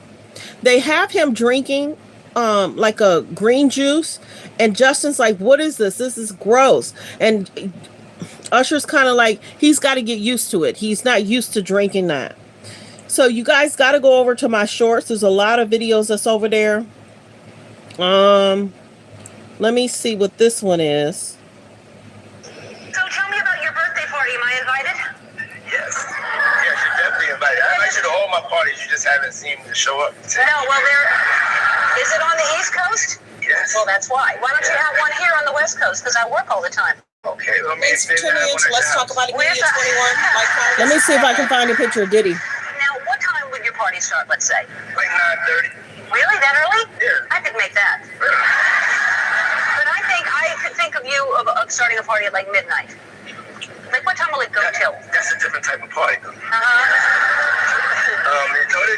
Speaker 1: They have him drinking like a green juice, and Justin's like, what is this? This is gross. And Usher's kind of like, he's got to get used to it. He's not used to drinking that. So you guys got to go over to my shorts. There's a lot of videos that's over there. Let me see what this one is.
Speaker 3: So tell me about your birthday party. Am I invited?
Speaker 2: Yes, you're definitely invited. I invite you to all my parties. You just haven't seemed to show up.
Speaker 3: No, well, is it on the East Coast?
Speaker 2: Yes.
Speaker 3: Well, that's why. Why don't you have one here on the West Coast? Because I work all the time.
Speaker 2: Okay, well,
Speaker 1: Thanks for tuning in to Let's Talk About It Media 21.
Speaker 3: Where's
Speaker 1: Let me see if I can find a picture of Diddy.
Speaker 3: Now, what time would your party start, let's say?
Speaker 2: Like 9:30.
Speaker 3: Really? That early?
Speaker 2: Yeah.
Speaker 3: I could make that. But I could think of you of starting a party at like midnight. Like, what time will it go till?
Speaker 2: That's a different type of party, though.
Speaker 3: Uh-huh.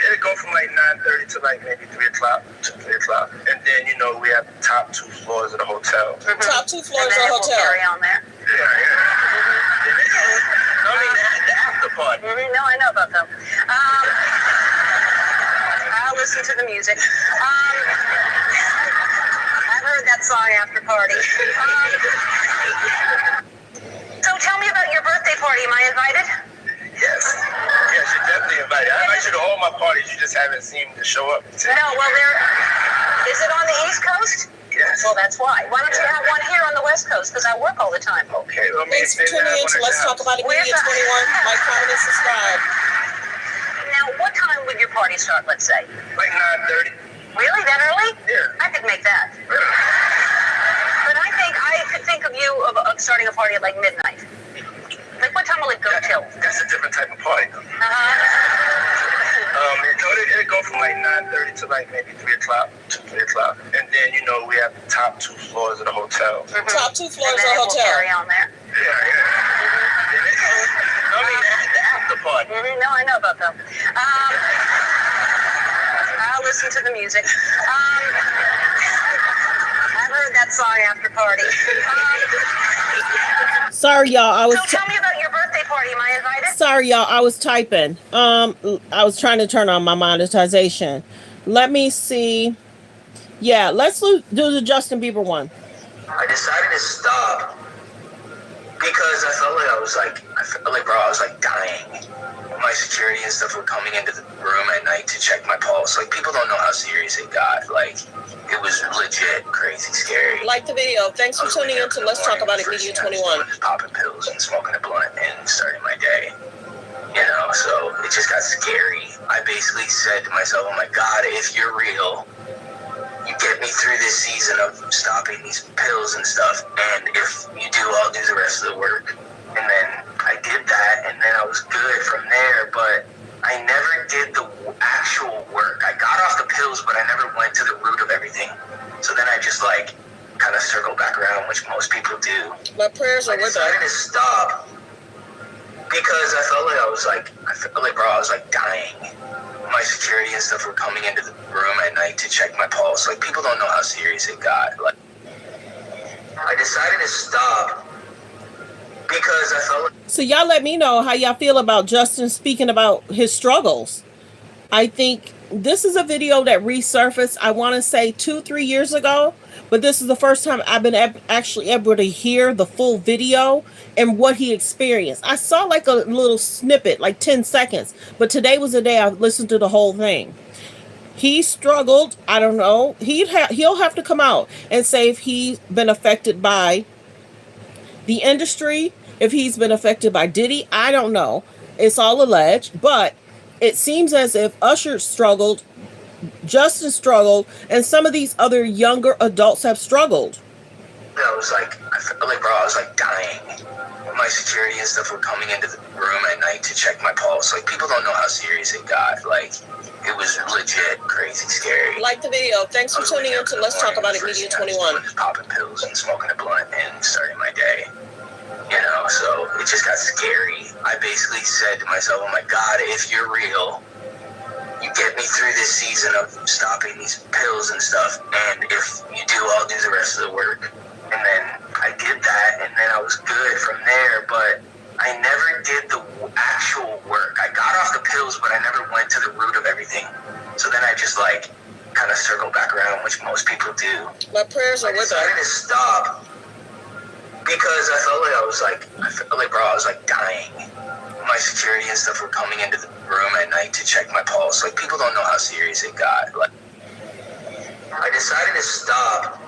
Speaker 2: It'll go from like 9:30 to like maybe 3 o'clock, and then we have the top 2 floors of the hotel.
Speaker 3: Mm-hmm.
Speaker 1: Top 2 floors
Speaker 3: and
Speaker 1: of
Speaker 3: then
Speaker 1: the
Speaker 3: it will
Speaker 1: hotel.
Speaker 3: carry on there.
Speaker 2: Yeah. The after party.
Speaker 3: Mm-hmm. No, I know about them. I'll listen to the music. I've heard that song, After Party. So tell me about your birthday party. Am I invited?
Speaker 2: Yes, you're definitely invited. I invite you to all my parties. You just haven't seemed to show up.
Speaker 3: No, well, is it on the East Coast?
Speaker 2: Yes.
Speaker 3: Well, that's why. Why don't you have one here on the West Coast? Because I work all the time.
Speaker 2: Okay, well,
Speaker 1: Thanks for tuning in to Let's Talk About It Media 21. Like, comment, and subscribe.
Speaker 3: Now, what time would your party start, let's say?
Speaker 2: Like 9:30.
Speaker 3: Really? That early?
Speaker 2: Yeah.
Speaker 3: I could make that. But I could think of you of starting a party at like midnight. Like, what time will it go till?
Speaker 2: That's a different type of party, though. It'll go from like 9:30 to like maybe 3 o'clock, and then we have the top 2 floors of the hotel.
Speaker 3: Mm-hmm.
Speaker 1: Top 2 floors
Speaker 3: and then
Speaker 1: of the
Speaker 3: it will
Speaker 1: hotel.
Speaker 3: carry on there.
Speaker 2: Yeah. The after party.
Speaker 3: Mm-hmm. No, I know about them. I'll listen to the music. I've heard that song, After Party.
Speaker 1: Sorry, y'all.
Speaker 3: So tell me about your birthday party. Am I invited?
Speaker 1: Sorry, y'all. I was typing. I was trying to turn on my monetization. Let me see. Yeah, let's do the Justin Bieber one.
Speaker 2: I decided to stop because I felt like I was dying. My security and stuff were coming into the room at night to check my pulse. Like, people don't know how serious it got. Like, it was legit crazy scary.
Speaker 1: Like the video. Thanks for tuning in to Let's Talk About It Media 21.
Speaker 2: Just popping pills and smoking a blunt and starting my day. So it just got scary. I basically said to myself, oh my God, if you're real, you get me through this season of stopping these pills and stuff. And if you do, I'll do the rest of the work. And then I did that, and then I was good from there, but I never did the actual work. I got off the pills, but I never went to the root of everything. So then I just kind of circled back around, which most people do.
Speaker 1: My prayers are
Speaker 2: I
Speaker 1: with
Speaker 2: decided
Speaker 1: us.
Speaker 2: to stop because I felt like I was dying. My security and stuff were coming into the room at night to check my pulse. Like, people don't know how serious it got. Like, I decided to stop because I felt like...
Speaker 1: So y'all let me know how y'all feel about Justin speaking about his struggles. I think this is a video that resurfaced, I want to say 2-3 years ago. but this is the first time I've been actually able to hear the full video and what he experienced. I saw like a little snippet, like 10 seconds, but today was the day I listened to the whole thing. He struggled. I don't know. He'll have to come out and say if he's been affected by the industry, if he's been affected by Diddy. I don't know. It's all alleged, but it seems as if Usher struggled, Justin struggled, and some of these other younger adults have struggled.
Speaker 2: I was like, I felt like, bro, I was like dying. My security and stuff were coming into the room at night to check my pulse. Like, people don't know how serious it got. Like, it was legit crazy scary.
Speaker 1: Like the video. Thanks for tuning in to Let's Talk About It Media 21.
Speaker 2: Just popping pills and smoking a blunt and starting my day. You know, so it just got scary. I basically said to myself, oh my God, if you're real, you get me through this season of stopping these pills and stuff, and if you do, I'll do the rest of the work. And then I did that, and then I was good from there, but I never did the actual work. I got off the pills, but I never went to the root of everything. So then I just like kind of circled back around, which most people do.
Speaker 1: My prayers are with us.
Speaker 2: I decided to stop because I felt like, bro, I was like dying. My security and stuff were coming into the room at night to check my pulse. Like, people don't know how serious it got. Like, I decided to stop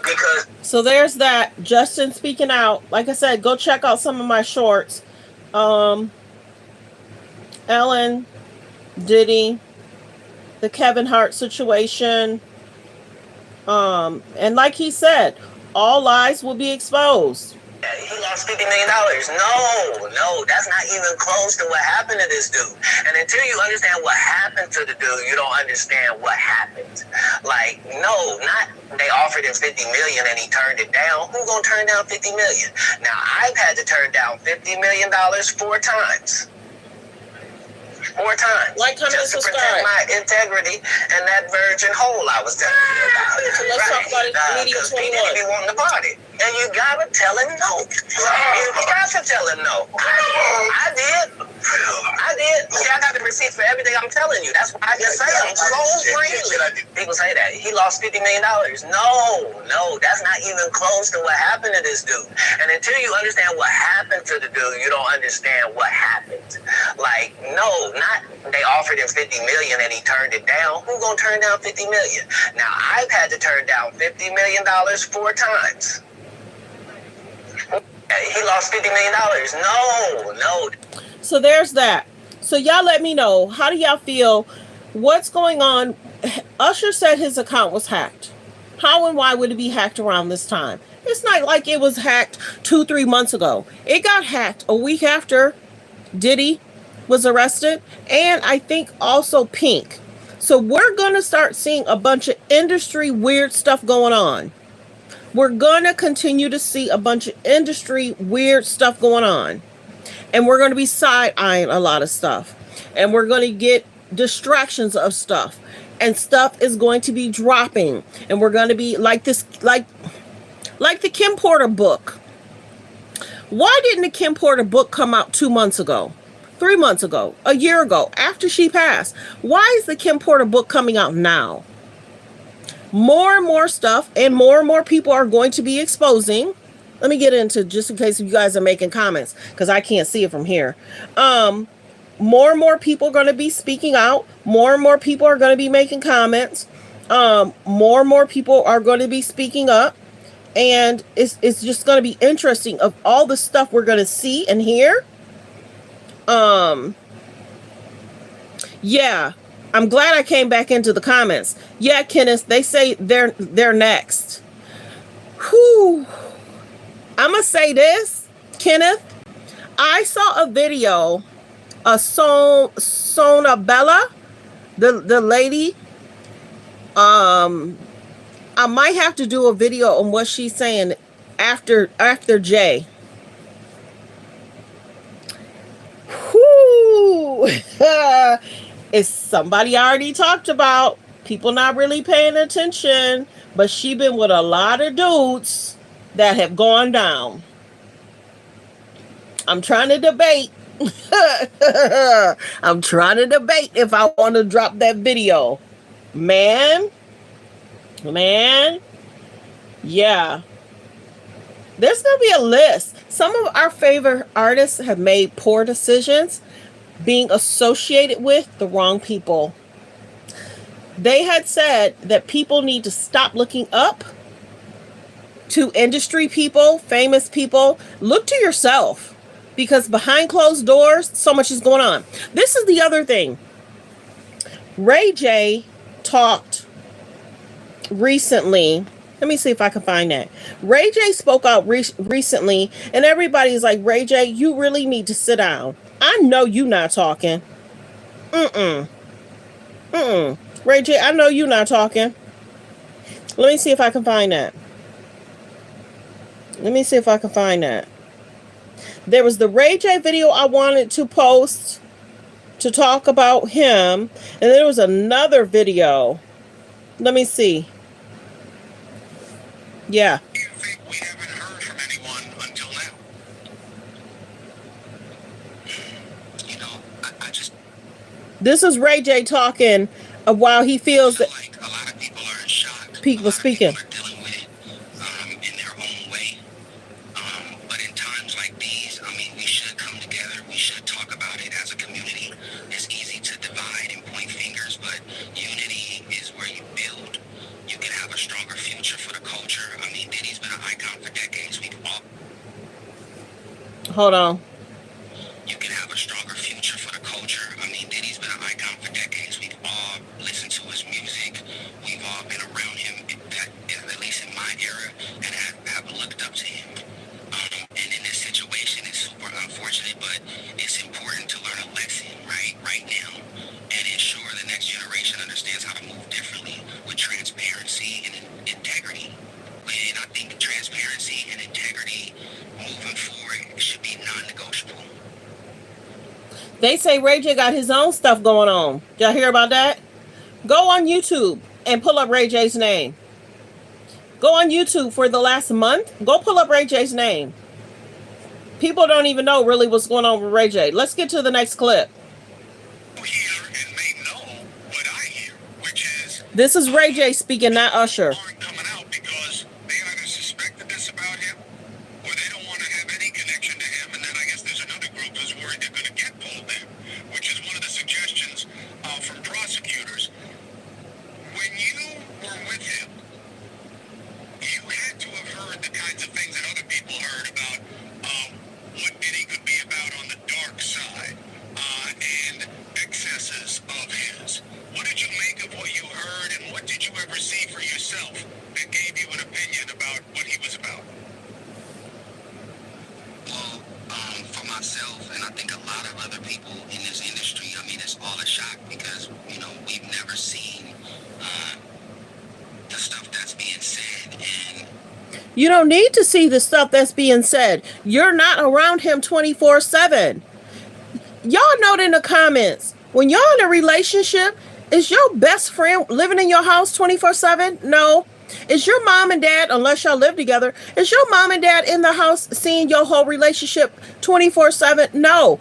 Speaker 2: because...
Speaker 1: So there's that. Justin speaking out. Like I said, go check out some of my shorts. Ellen, Diddy, the Kevin Hart situation. And like he said, all lies will be exposed.
Speaker 2: He lost $50 million. No, that's not even close to what happened to this dude. And until you understand what happened to the dude, you don't understand what happened. Like, no, not they offered him $50 million and he turned it down. Who's gonna turn down $50 million? Now, I've had to turn down $50 million 4 times. 4 times.
Speaker 1: Like, comment,
Speaker 2: just to
Speaker 1: subscribe.
Speaker 2: protect my integrity and that virgin hole I was telling you about.
Speaker 1: So let's talk about it. Media 21.
Speaker 2: Be wanting to party. And you gotta tell him no. You got to tell him no. I did. See, I got the receipts for everything I'm telling you. That's why I can say them so freely. People say that. He lost $50 million. No, that's not even close to what happened to this dude. And until you understand what happened to the dude, you don't understand what happened. Like, no, not they offered him $50 million and he turned it down. Who's gonna turn down $50 million? Now, I've had to turn down $50 million 4 times. He lost $50 million. No.
Speaker 1: So there's that. So y'all let me know. How do y'all feel? What's going on? Usher said his account was hacked. How and why would it be hacked around this time? It's not like it was hacked 2-3 months ago. It got hacked a week after Diddy was arrested. And I think also Pink. So we're going to start seeing a bunch of industry weird stuff going on. We're going to continue to see a bunch of industry weird stuff going on. And we're going to be side-eyeing a lot of stuff. And we're going to get distractions of stuff. And stuff is going to be dropping. And we're going to be like this, like the Kim Porter book. Why didn't the Kim Porter book come out 2 months ago? 3 months ago? A year ago? After she passed? Why is the Kim Porter book coming out now? More and more stuff and more people are going to be exposing. Let me get into, just in case you guys are making comments, because I can't see it from here. More and more people are going to be speaking out. More and more people are going to be making comments. More and more people are going to be speaking up. And it's just going to be interesting of all the stuff we're going to see and hear. Yeah. I'm glad I came back into the comments. Yeah, Kenneth, they say they're next. Whew. I'm going to say this, Kenneth. I saw a video of Sona Bella, the lady. I might have to do a video on what she's saying after Jay. Whew. It's somebody I already talked about. People not really paying attention. But she been with a lot of dudes that have gone down. I'm trying to debate. I'm trying to debate if I want to drop that video. Man. Yeah. There's going to be a list. Some of our favorite artists have made poor decisions being associated with the wrong people. They had said that people need to stop looking up to industry people, famous people. Look to yourself, because behind closed doors, so much is going on. This is the other thing. Ray J talked recently. Let me see if I can find that. Ray J spoke out recently, and everybody's like, Ray J, you really need to sit down. I know you not talking. Mm-mm. Mm-mm. Ray J, I know you not talking. Let me see if I can find that. Let me see if I can find that. There was the Ray J video I wanted to post to talk about him, and there was another video. Let me see. Yeah.
Speaker 2: You think we haven't heard from anyone until now? You know, I just
Speaker 1: This is Ray J talking while he feels
Speaker 2: feel
Speaker 1: that
Speaker 2: like a lot of people are in shock.
Speaker 1: people speaking.
Speaker 2: People are dealing with it in their own way. But in times like these, I mean, we should come together. We should talk about it as a community. It's easy to divide and point fingers, but unity is where you build. You can have a stronger future for the culture. I mean, Diddy's been an icon for decades. We've all
Speaker 1: Hold on.
Speaker 2: You can have a stronger future for the culture. I mean, Diddy's been an icon for decades. We've all listened to his music. We've all been around him, at least in my era, and have looked up to him. And in this situation, it's super unfortunate, but it's important to learn a lesson right now and ensure the next generation understands how to move differently with transparency and integrity. And I think transparency and integrity moving forward should be non-negotiable.
Speaker 1: They say Ray J got his own stuff going on. Y'all hear about that? Go on YouTube and pull up Ray J's name. Go on YouTube for the last month. Go pull up Ray J's name. People don't even know really what's going on with Ray J. Let's get to the next clip.
Speaker 2: Hear and may know what I hear, which is
Speaker 1: This is Ray J speaking, not Usher.
Speaker 2: aren't coming out because they either suspected this about him or they don't want to have any connection to him. And then I guess there's another group who's worried they're going to get pulled in, which is one of the suggestions from prosecutors. When you were with him, you had to have heard the kinds of things that other people heard about what Diddy could be about on the dark side and excesses of his. What did you make of what you heard, and what did you ever see for yourself that gave you an opinion about what he was about? Well, for myself, and I think a lot of other people in this industry, I mean, it's all a shock because, you know, we've never seen the stuff that's being said, and
Speaker 1: You don't need to see the stuff that's being said. You're not around him 24/7. Y'all note in the comments, when y'all in a relationship, is your best friend living in your house 24/7? No. Is your mom and dad, unless y'all live together, is your mom and dad in the house seeing your whole relationship 24/7? No.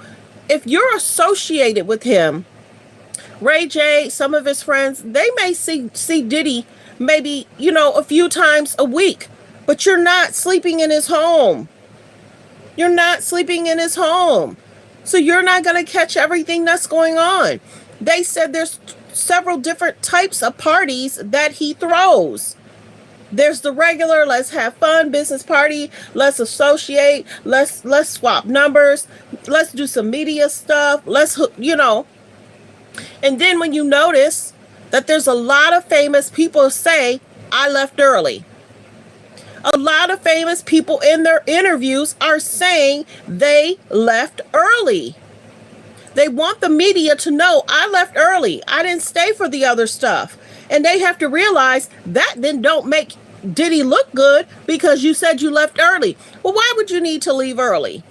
Speaker 1: If you're associated with him, Ray J, some of his friends, they may see Diddy maybe, a few times a week, but you're not sleeping in his home. You're not sleeping in his home. So you're not going to catch everything that's going on. They said there's several different types of parties that he throws. There's the regular, let's have fun business party, let's associate, let's swap numbers, let's do some media stuff, And then when you notice that there's a lot of famous people say, I left early. A lot of famous people in their interviews are saying they left early. They want the media to know I left early. I didn't stay for the other stuff. And they have to realize that then don't make Diddy look good because you said you left early. Well, why would you need to leave early?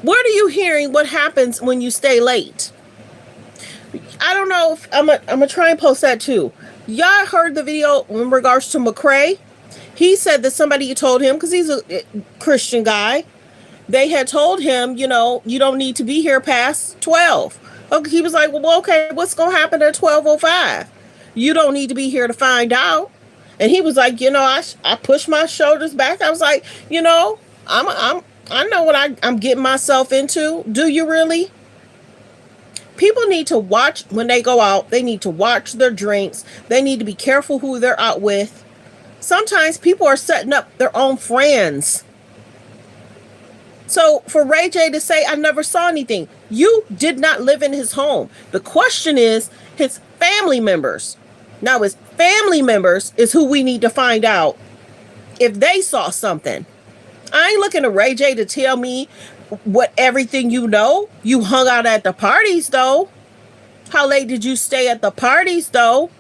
Speaker 1: Where are you hearing what happens when you stay late? I don't know if I'm gonna try and post that too. Y'all heard the video in regards to McCrae? He said that somebody told him, because he's a Christian guy, they had told him, you don't need to be here past 12. Okay, he was like, well, okay, what's going to happen at 12:05? You don't need to be here to find out. And he was like, I pushed my shoulders back. I was like, I know what I'm getting myself into. Do you really? People need to watch when they go out. They need to watch their drinks. They need to be careful who they're out with. Sometimes people are setting up their own friends. So for Ray J to say, I never saw anything, you did not live in his home. The question is his family members. Now, his family members is who we need to find out if they saw something. I ain't looking to Ray J to tell me what everything you know. You hung out at the parties, though. How late did you stay at the parties, though?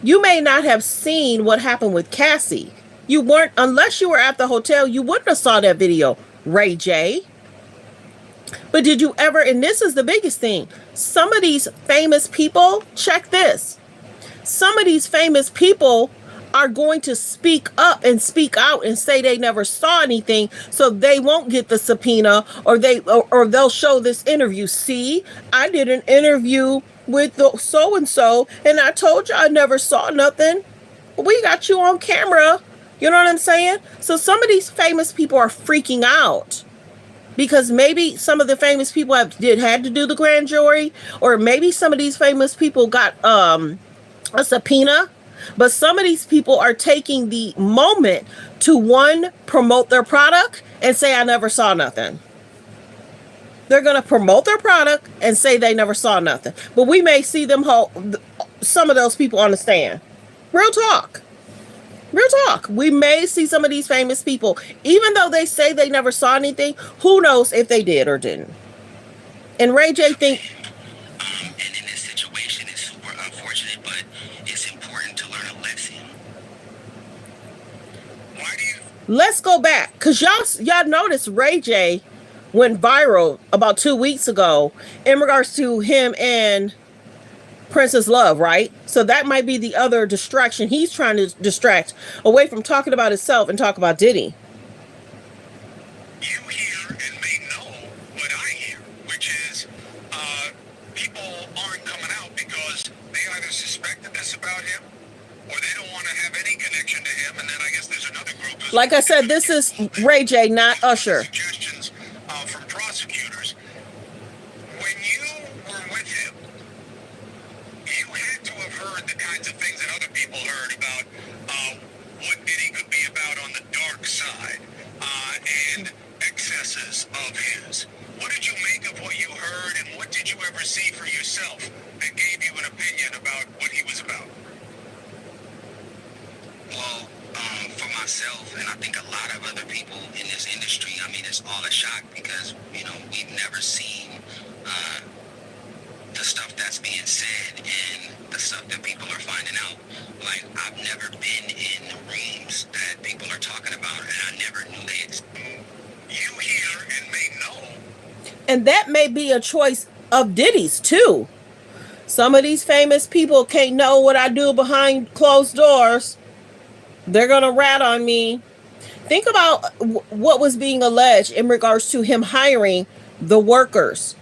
Speaker 1: You may not have seen what happened with Cassie. You weren't, unless you were at the hotel, you wouldn't have saw that video, Ray J. But did you ever, and this is the biggest thing, some of these famous people, check this. Some of these famous people are going to speak up and speak out and say they never saw anything, so they won't get the subpoena, or they'll show this interview. See, I did an interview with the so and so, and I told you I never saw nothing. We got you on camera. You know what I'm saying? So some of these famous people are freaking out because maybe some of the famous people had to do the grand jury, or maybe some of these famous people got a subpoena. But some of these people are taking the moment to, one, promote their product and say, I never saw nothing. They're going to promote their product and say they never saw nothing. But we may see them hold some of those people on the stand. Real talk. Real talk. We may see some of these famous people, even though they say they never saw anything, who knows if they did or didn't. And Ray J think...
Speaker 2: And in this situation, it's super unfortunate, but it's important to learn a lesson. Why do you...
Speaker 1: Let's go back, because y'all noticed Ray J went viral about 2 weeks ago in regards to him and Princess Love, right? So that might be the other distraction he's trying to distract away from talking about himself and talk about Diddy.
Speaker 4: You hear and may know what I hear, which is people aren't coming out because they either suspected this about him or they don't want to have any connection to him. And then I guess there's another group.
Speaker 1: Like I said, this is Ray J, not Usher.
Speaker 4: Suggestions from prosecutors. When you were with him, you had to have heard the kinds of things that other people heard about what Diddy could be about on the dark side and excesses of his. What did you make of what you heard, and what did you ever see for yourself that gave you an opinion about what he was about?
Speaker 2: Well, for myself, and I think a lot of other people in this industry, I mean, it's all a shock because, we've never seen the stuff that's being said and the stuff that people are finding out. Like, I've never been in rooms that people are talking about, and I never knew they existed.
Speaker 4: You hear and may know.
Speaker 1: And that may be a choice of Diddy's too. Some of these famous people can't know what I do behind closed doors. They're going to rat on me. Think about what was being alleged in regards to him hiring the workers.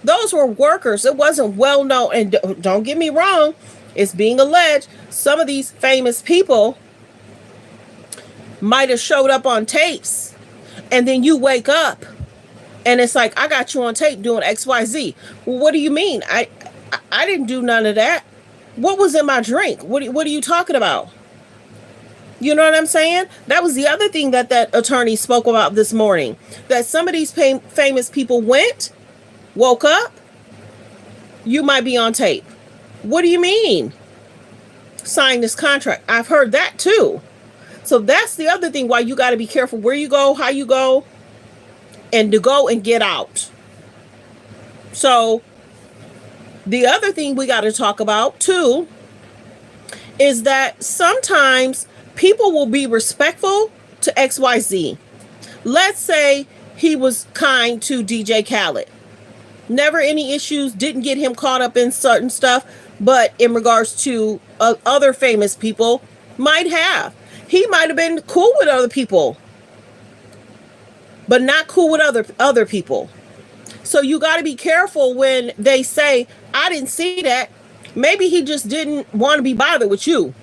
Speaker 1: Those were workers. It wasn't well known. And don't get me wrong, it's being alleged some of these famous people might have showed up on tapes, and then you wake up and it's like, I got you on tape doing XYZ. Well, what do you mean? I didn't do none of that. What was in my drink? What are you talking about? You know what I'm saying? That was the other thing that attorney spoke about this morning. That some of these famous people woke up, you might be on tape. What do you mean? Sign this contract. I've heard that too. So that's the other thing why you got to be careful where you go, how you go, and to go and get out. So the other thing we got to talk about too is that sometimes people will be respectful to XYZ. Let's say he was kind to DJ Khaled. Never any issues, didn't get him caught up in certain stuff, but in regards to other famous people, might have. He might have been cool with other people, but not cool with other people. So you got to be careful when they say, I didn't see that. Maybe he just didn't want to be bothered with you.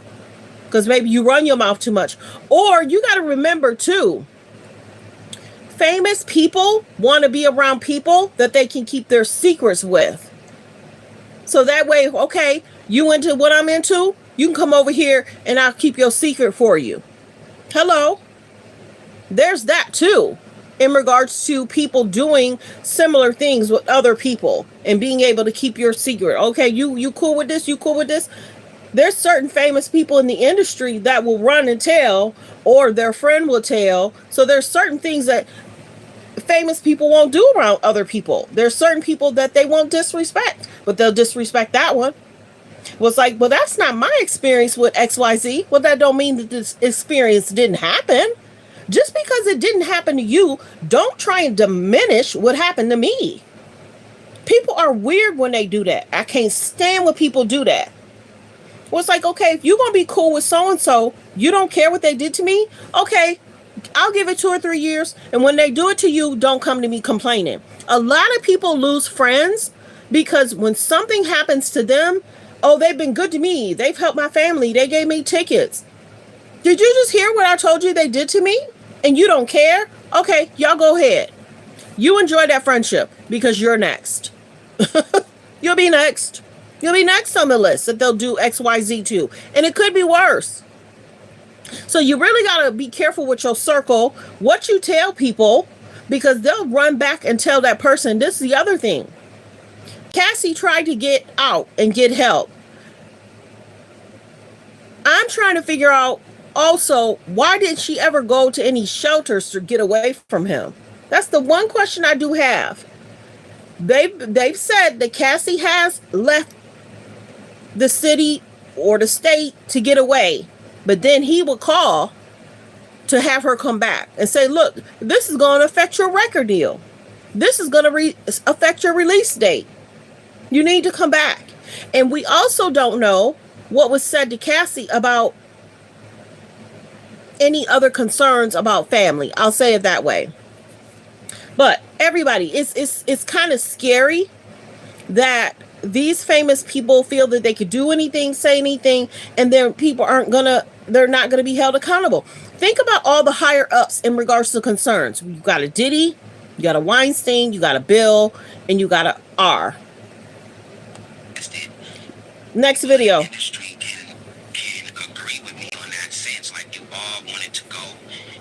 Speaker 1: because maybe you run your mouth too much. Or you got to remember too, famous people want to be around people that they can keep their secrets with. So that way, okay, you into what I'm into, you can come over here and I'll keep your secret for you. Hello. There's that too, in regards to people doing similar things with other people and being able to keep your secret. Okay, you cool with this? You cool with this? There's certain famous people in the industry that will run and tell, or their friend will tell. So there's certain things that famous people won't do around other people. There's certain people that they won't disrespect, but they'll disrespect that one. Was like, well, that's not my experience with XYZ. Well, that don't mean that this experience didn't happen. Just because it didn't happen to you, don't try and diminish what happened to me. People are weird when they do that. I can't stand when people do that. Well, it's like, okay, if you're going to be cool with so-and-so, you don't care what they did to me? Okay, I'll give it 2 or 3 years. And when they do it to you, don't come to me complaining. A lot of people lose friends because when something happens to them, oh, they've been good to me. They've helped my family. They gave me tickets. Did you just hear what I told you they did to me? And you don't care? Okay, y'all go ahead. You enjoy that friendship because you're next. You'll be next. You'll be next on the list that they'll do XYZ to. And it could be worse. So you really got to be careful with your circle, what you tell people, because they'll run back and tell that person. This is the other thing. Cassie tried to get out and get help. I'm trying to figure out also, why did she ever go to any shelters to get away from him? That's the one question I do have. They've said that Cassie has left the city or the state to get away, but then he would call to have her come back and say, look, this is going to affect your record deal. This is going to affect your release date. You need to come back. And we also don't know what was said to Cassie about any other concerns about family. I'll say it that way. But everybody, it's kind of scary that these famous people feel that they could do anything, say anything, and then people they're not gonna be held accountable. Think about all the higher ups in regards to concerns. You got a Diddy, you got a Weinstein, you got a Bill, and you got a R. Next video.
Speaker 4: Industry can agree with me on that sense. Like, you all wanted to go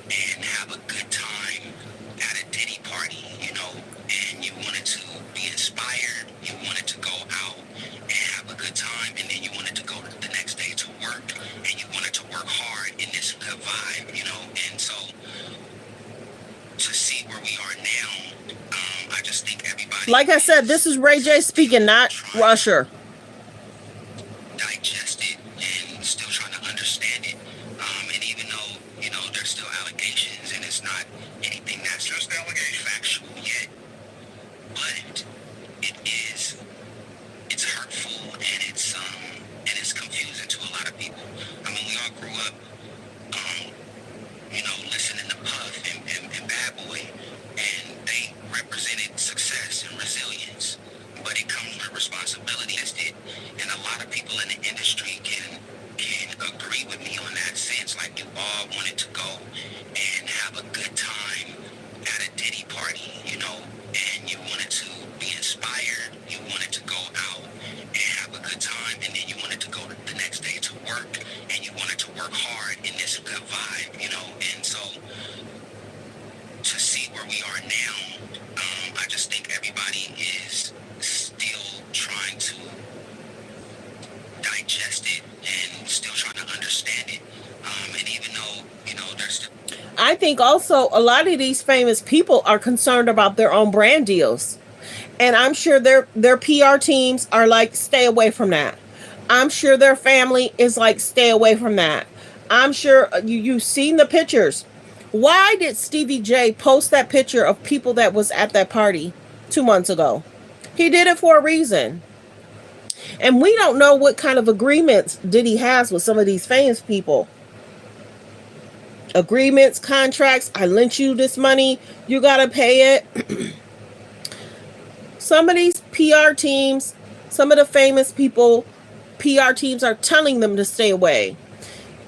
Speaker 4: and have a good time at a Diddy party, you know, and you wanted to be inspired. You wanted to go out and have a good time, and then you wanted to go the next day to work, and you wanted to work hard in this good vibe, you know. And so to see where we are now, I just think everybody.
Speaker 1: Like I said, this is Ray J speaking, not Usher.
Speaker 4: Digest it and still trying to understand it. And even though, you know, there's still allegations and it's not anything that's just factual yet, but it's hurtful and it's confusing to a lot of people. I mean, we all grew up, you know, listening to Puff and Bad Boy, and they represented success and resilience, but it comes with responsibility. And a lot of people in the industry can agree with me on that sense. Like, you all wanted to go and have a good time at a Diddy party, you know, and you wanted to be inspired. You wanted to go out and have a good time, and then you wanted to go the next day to work, and you wanted to work hard in this good vibe, you know. And so to see where we are now, I just think everybody is still trying to digest it and still trying to understand it. And even though, you know, there's still...
Speaker 1: I think also a lot of these famous people are concerned about their own brand deals. And I'm sure their PR teams are like, stay away from that. I'm sure their family is like, stay away from that. I'm sure you've seen the pictures. Why did Stevie J post that picture of people that was at that party 2 months ago? He did it for a reason. And we don't know what kind of agreements Diddy has with some of these famous people. Agreements, contracts, I lent you this money, you gotta pay it. Some of these PR teams, some of the famous people, PR teams are telling them to stay away.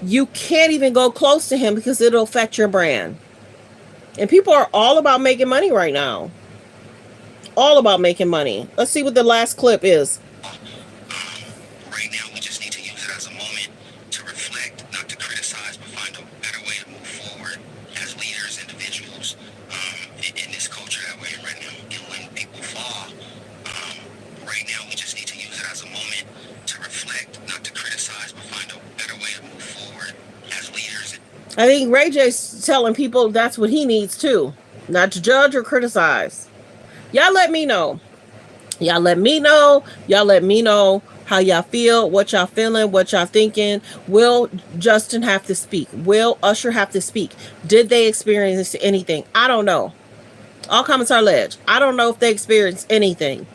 Speaker 1: You can't even go close to him because it'll affect your brand. And people are all about making money right now. All about making money. Let's see what the last clip is.
Speaker 4: Right now, we just need to use it as a moment to reflect, not to criticize, but find a better way to move forward as leaders, individuals, in this culture that we're in right now. And when people fall, right now, we just need to use it as a moment to reflect, not to criticize, but find a better way to move forward as leaders.
Speaker 1: I think Ray J's telling people that's what he needs too. Not to judge or criticize. Y'all let me know. Y'all let me know. Y'all let me know how y'all feel, what y'all feeling, what y'all thinking. Will Justin have to speak? Will Usher have to speak? Did they experience anything? I don't know. All comments are alleged. I don't know if they experienced anything.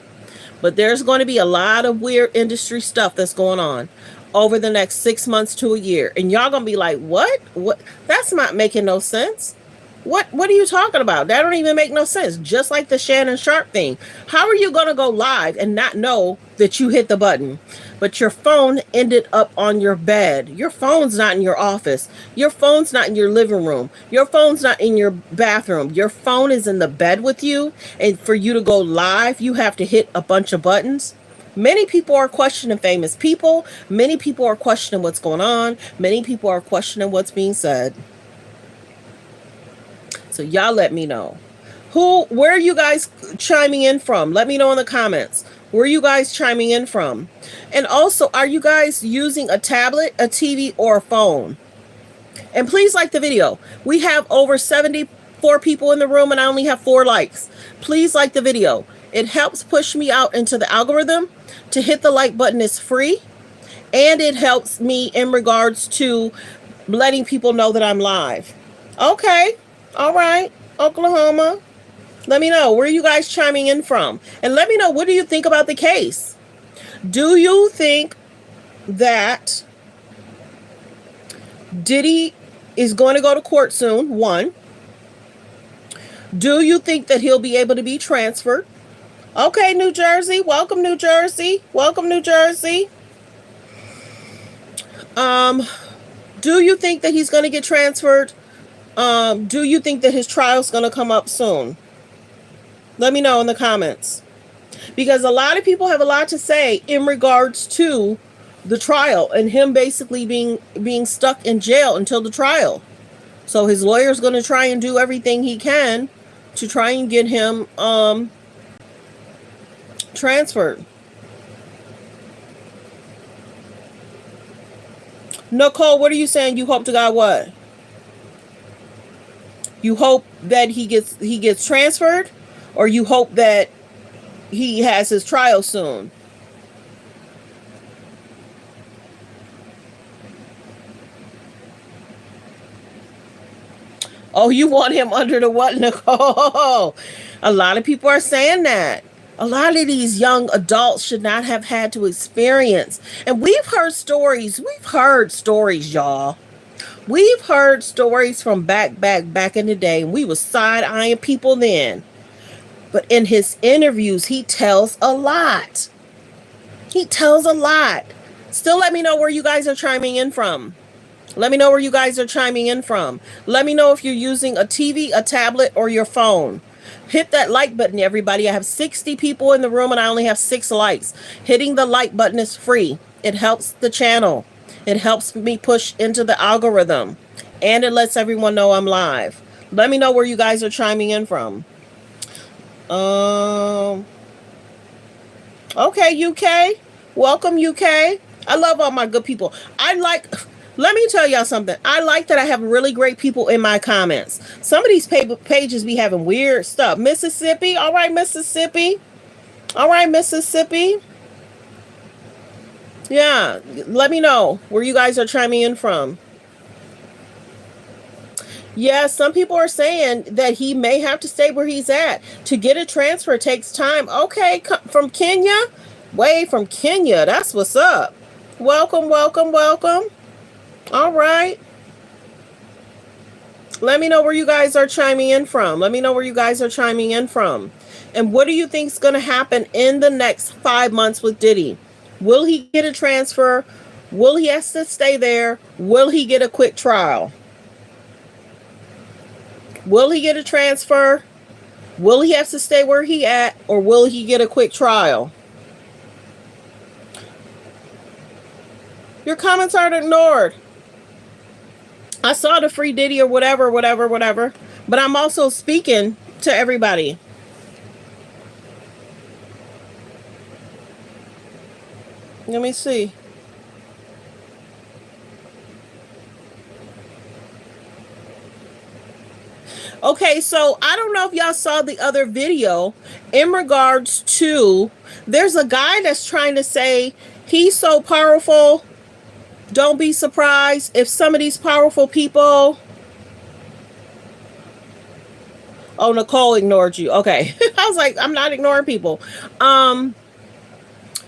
Speaker 1: But there's going to be a lot of weird industry stuff that's going on over the next 6 months to a year. And y'all going to be like, what? What? That's not making no sense. What are you talking about? That don't even make no sense. Just like the Shannon Sharp thing. How are you going to go live and not know that you hit the button? But your phone ended up on your bed. Your phone's not in your office. Your phone's not in your living room. Your phone's not in your bathroom. Your phone is in the bed with you. And for you to go live, you have to hit a bunch of buttons. Many people are questioning famous people. Many people are questioning what's going on. Many people are questioning what's being said. So y'all let me know. Where are you guys chiming in from? Let me know in the comments. Where are you guys chiming in from? And also, are you guys using a tablet, a TV, or a phone? And please like the video. We have over 74 people in the room and I only have 4 likes. Please like the video. It helps push me out into the algorithm. To hit the like button is free. And it helps me in regards to letting people know that I'm live. Okay. All right. Oklahoma. Let me know. Where are you guys chiming in from? And let me know, what do you think about the case? Do you think that Diddy is going to go to court soon? 1. Do you think that he'll be able to be transferred? Okay, New Jersey. Welcome, New Jersey. Welcome, New Jersey. Do you think that he's going to get transferred? Do you think that his trial's going to come up soon? Let me know in the comments. Because a lot of people have a lot to say in regards to the trial and him basically being stuck in jail until the trial. So his lawyer's going to try and do everything he can to try and get him transferred. Nicole, what are you saying? You hope to God what? You hope that he gets transferred, or you hope that he has his trial soon? Oh, you want him under the what, Nicole? A lot of people are saying that. A lot of these young adults should not have had to experience. And we've heard stories. We've heard stories, y'all. We've heard stories from back in the day. And we was side-eyeing people then. But in his interviews, he tells a lot. He tells a lot. Still let me know where you guys are chiming in from. Let me know where you guys are chiming in from. Let me know if you're using a TV, a tablet, or your phone. Hit that like button, everybody. I have 60 people in the room and I only have 6 likes. Hitting the like button is free. It helps the channel. It helps me push into the algorithm. And it lets everyone know I'm live. Let me know where you guys are chiming in from. Okay, UK. Welcome, UK. I love all my good people. Let me tell y'all something. I like that I have really great people in my comments. Some of these pages be having weird stuff. Mississippi. All right, Mississippi. All right, Mississippi. Yeah. Let me know where you guys are chiming in from. Yeah, some people are saying that he may have to stay where he's at. To get a transfer takes time. Okay, from Kenya? Way from Kenya. That's what's up. Welcome, welcome, welcome. All right. Let me know where you guys are chiming in from. Let me know where you guys are chiming in from. And what do you think is going to happen in the next 5 months with Diddy? Will he get a transfer? Will he have to stay there? Will he get a quick trial? Will he get a transfer? Will he have to stay where he at, or will he get a quick trial? Your comments aren't ignored. I saw the free Diddy or whatever, whatever, whatever. But I'm also speaking to everybody. Let me see. Okay, so I don't know if y'all saw the other video in regards to, there's a guy that's trying to say he's so powerful. Don't be surprised if some of these powerful people. Oh, Nicole ignored you. Okay. I was like, I'm not ignoring people.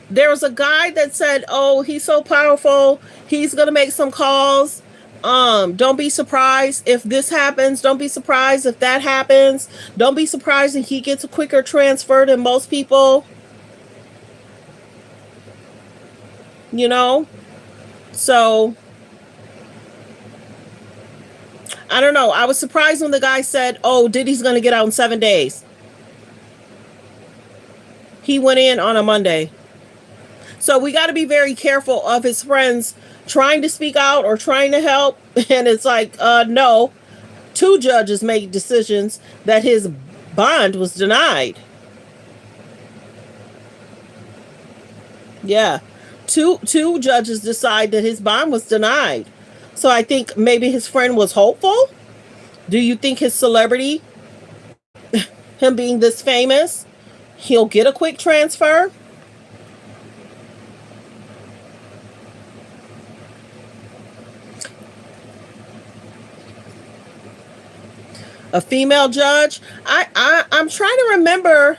Speaker 1: There was a guy that said, oh, he's so powerful, he's gonna make some calls. Don't be surprised if this happens. Don't be surprised if that happens. Don't be surprised if he gets a quicker transfer than most people. You know? So, I don't know. I was surprised when the guy said, oh, Diddy's going to get out in 7 days. He went in on a Monday. So we got to be very careful of his friends trying to speak out or trying to help. And it's like, no. 2 judges made decisions that his bond was denied. Yeah. Two judges decide that his bond was denied. So I think maybe his friend was hopeful. Do you think his celebrity, him being this famous, he'll get a quick transfer? A female judge? I'm trying to remember.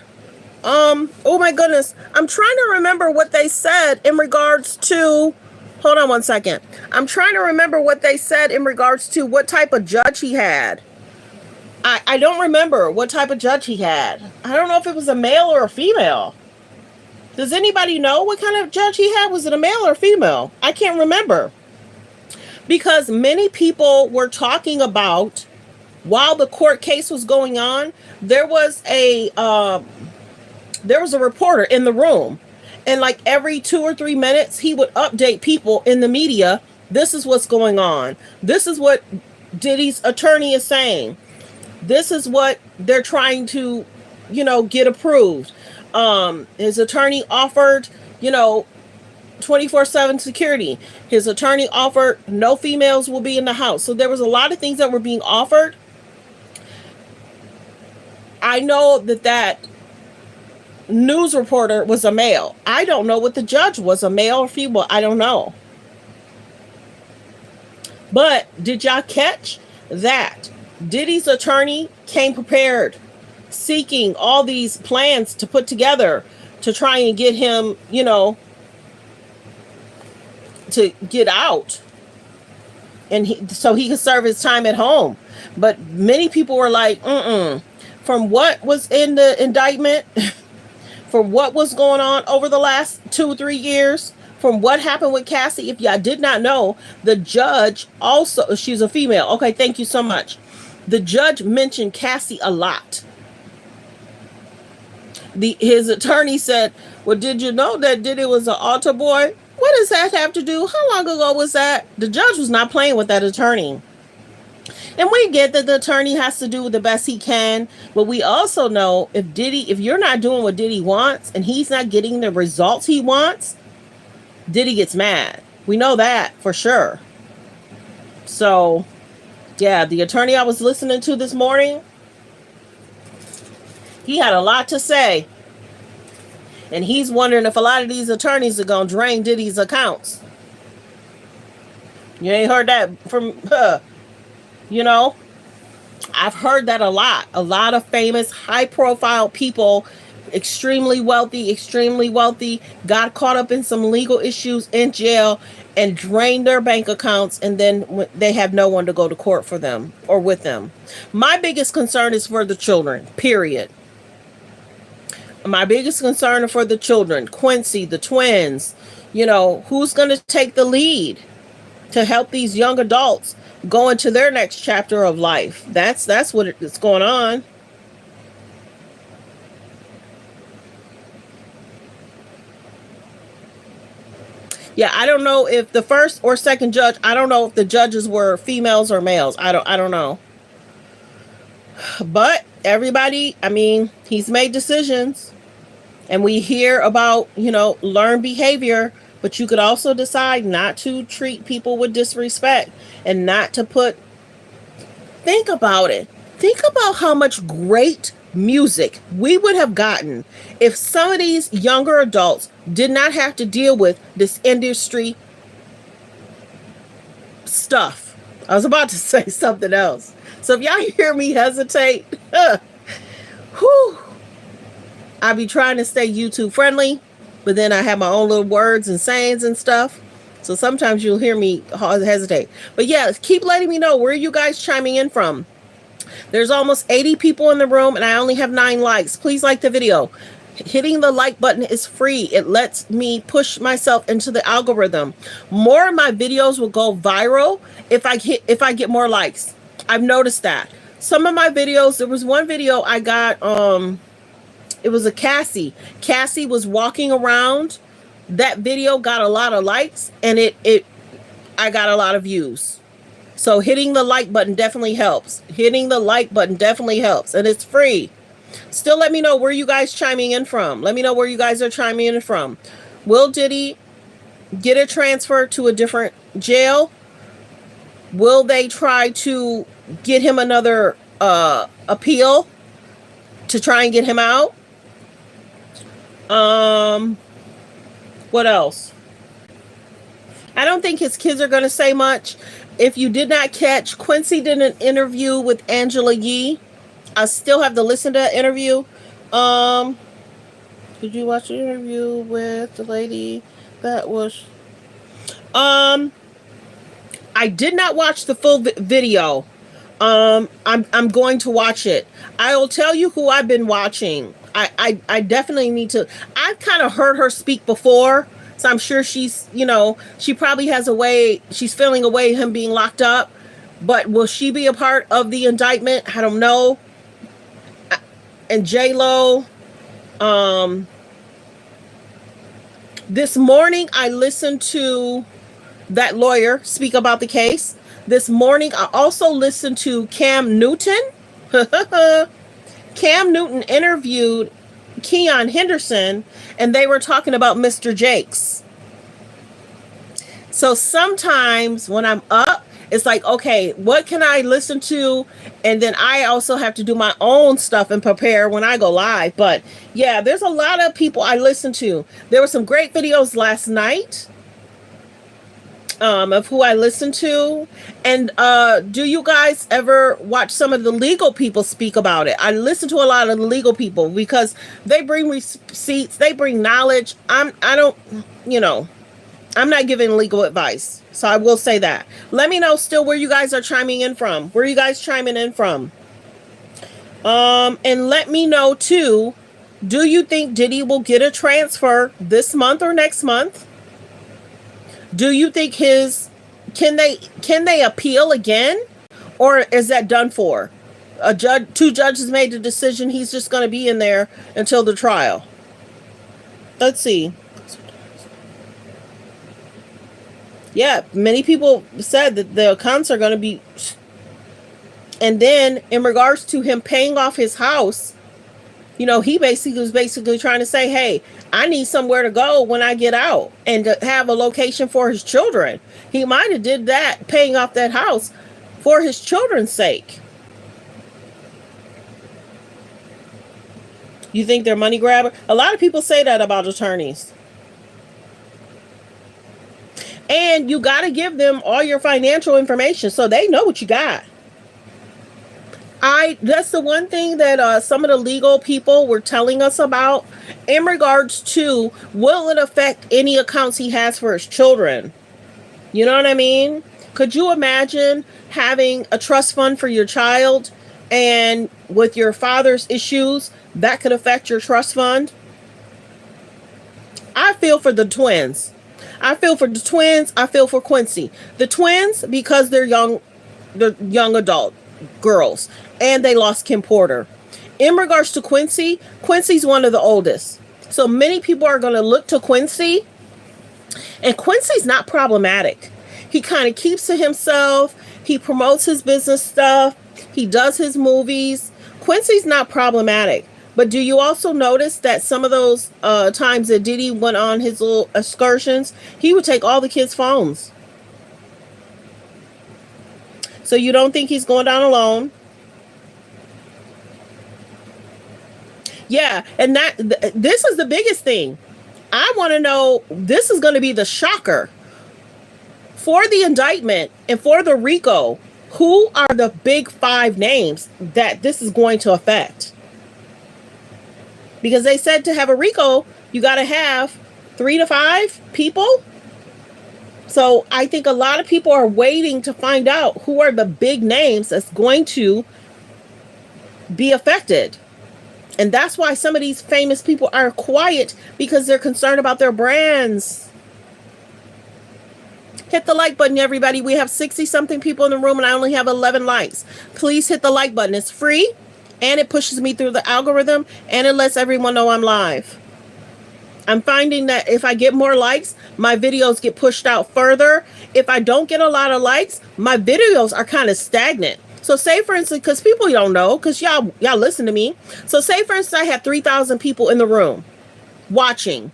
Speaker 1: Oh my goodness. I'm trying to remember what they said in regards to, hold on one second. I'm trying to remember what they said in regards to what type of judge he had. I don't remember what type of judge he had. I don't know if it was a male or a female. Does anybody know what kind of judge he had? Was it a male or female? I can't remember. Because many people were talking about, while the court case was going on, there was a reporter in the room, and like every 2 or 3 minutes he would update people in the media. This is what's going on. This is what Diddy's attorney is saying. This is what they're trying to, get approved. His attorney offered, 24/7 security. His attorney offered no females will be in the house. So there was a lot of things that were being offered. I know that news reporter was a male. I don't know what the judge was, a male or female. I don't know. But did y'all catch that Diddy's attorney came prepared, seeking all these plans to put together to try and get him, to get out, and so he could serve his time at home. But many people were like, from what was in the indictment, from what was going on over the last 2-3 years, from what happened with Cassie. If y'all did not know, the judge also, she's a female. Okay, thank you so much. The judge mentioned Cassie a lot. His attorney said, well, did you know that Diddy was an altar boy? What does that have to do? How long ago was that? The judge was not playing with that attorney. And we get that the attorney has to do the best he can, but we also know if you're not doing what Diddy wants and he's not getting the results he wants, Diddy gets mad. We know that for sure. So, yeah, the attorney I was listening to this morning, he had a lot to say. And he's wondering if a lot of these attorneys are going to drain Diddy's accounts. You ain't heard that from her. I've heard that a lot. A lot of famous, high-profile people, extremely wealthy, got caught up in some legal issues in jail and drained their bank accounts, and then they have no one to go to court for them or with them. My biggest concern is for the children, period. My biggest concern is for the children. Quincy, the twins, who's going to take the lead to help these young adults go into their next chapter of life. That's what it's going on. Yeah, I don't know if the first or second judge, I don't know if the judges were females or males. I don't know. But everybody, I mean, he's made decisions, and we hear about, learned behavior, but you could also decide not to treat people with disrespect and not to put, think about it. Think about how much great music we would have gotten if some of these younger adults did not have to deal with this industry stuff. I was about to say something else. So if y'all hear me hesitate, whew, I be trying to stay YouTube friendly, but then I have my own little words and sayings and stuff. So sometimes you'll hear me hesitate. But yeah, keep letting me know where you guys chiming in from. There's almost 80 people in the room and I only have 9 likes. Please like the video. Hitting the like button is free. It lets me push myself into the algorithm. More of my videos will go viral if I get more likes. I've noticed that. Some of my videos, there was one video I got, it was a Cassie. Cassie was walking around. That video got a lot of likes and I got a lot of views. So hitting the like button definitely helps. Hitting the like button definitely helps, and it's free. Still, let me know where you guys chiming in from. Let me know where you guys are chiming in from. Will Diddy get a transfer to a different jail? Will they try to get him another appeal to try and get him out? What else? I don't think his kids are going to say much. If you did not catch, Quincy did an interview with Angela Yee. I still have to listen to that interview. Did you watch the interview with the lady that was? I did not watch the full video. I'm going to watch it. I will tell you who I've been watching. I definitely need to. I've kind of heard her speak before, so I'm sure she's, she probably has a way. She's feeling a way him being locked up. But will she be a part of the indictment? I don't know. And J-Lo, this morning I listened to that lawyer speak about the case. This morning I also listened to Cam Newton. Cam Newton interviewed Keon Henderson, and they were talking about Mr. Jakes. So sometimes when I'm up, it's like, okay, what can I listen to? And then I also have to do my own stuff and prepare when I go live. But yeah, there's a lot of people I listen to. There were some great videos last night of who I listen to. And do you guys ever watch some of the legal people speak about it? I listen to a lot of the legal people because they bring receipts, they bring knowledge. I'm not giving legal advice. So I will say that. Let me know still where you guys are chiming in from. Where are you guys chiming in from? And let me know too, do you think Diddy will get a transfer this month or next month? Do you think can they appeal again? Or is that done for? Two judges made the decision he's just going to be in there until the trial. Let's see. Yeah, many people said that the accounts are going to be. And then in regards to him paying off his house, he was basically trying to say, hey, I need somewhere to go when I get out and to have a location for his children. He might have did that, paying off that house for his children's sake. You think they're money grabber? A lot of people say that about attorneys. And you got to give them all your financial information so they know what you got. That's the one thing that some of the legal people were telling us about in regards to, will it affect any accounts he has for his children? You know what I mean? Could you imagine having a trust fund for your child, and with your father's issues, that could affect your trust fund? I feel for the twins. I feel for the twins. I feel for Quincy. The twins because they're young adult girls, and they lost Kim Porter. In regards to Quincy, Quincy's one of the oldest. So many people are going to look to Quincy, and Quincy's not problematic. He kind of keeps to himself. He promotes his business stuff. He does his movies. Quincy's not problematic. But do you also notice that some of those times that Diddy went on his little excursions, he would take all the kids' phones. So you don't think he's going down alone? Yeah, and this is the biggest thing. I want to know, this is going to be the shocker for the indictment and for the RICO. Who are the big 5 names that this is going to affect? Because they said to have a RICO, you got to have 3 to 5 people. So I think a lot of people are waiting to find out who are the big names that's going to be affected. And that's why some of these famous people are quiet, because they're concerned about their brands. Hit the like button, everybody. We have 60 something people in the room and I only have 11 likes. Please hit the like button. It's free and it pushes me through the algorithm and it lets everyone know I'm live. I'm finding that if I get more likes, my videos get pushed out further. If I don't get a lot of likes, my videos are kind of stagnant. So say, for instance, because people don't know, because y'all listen to me. So say, for instance, I have 3,000 people in the room watching.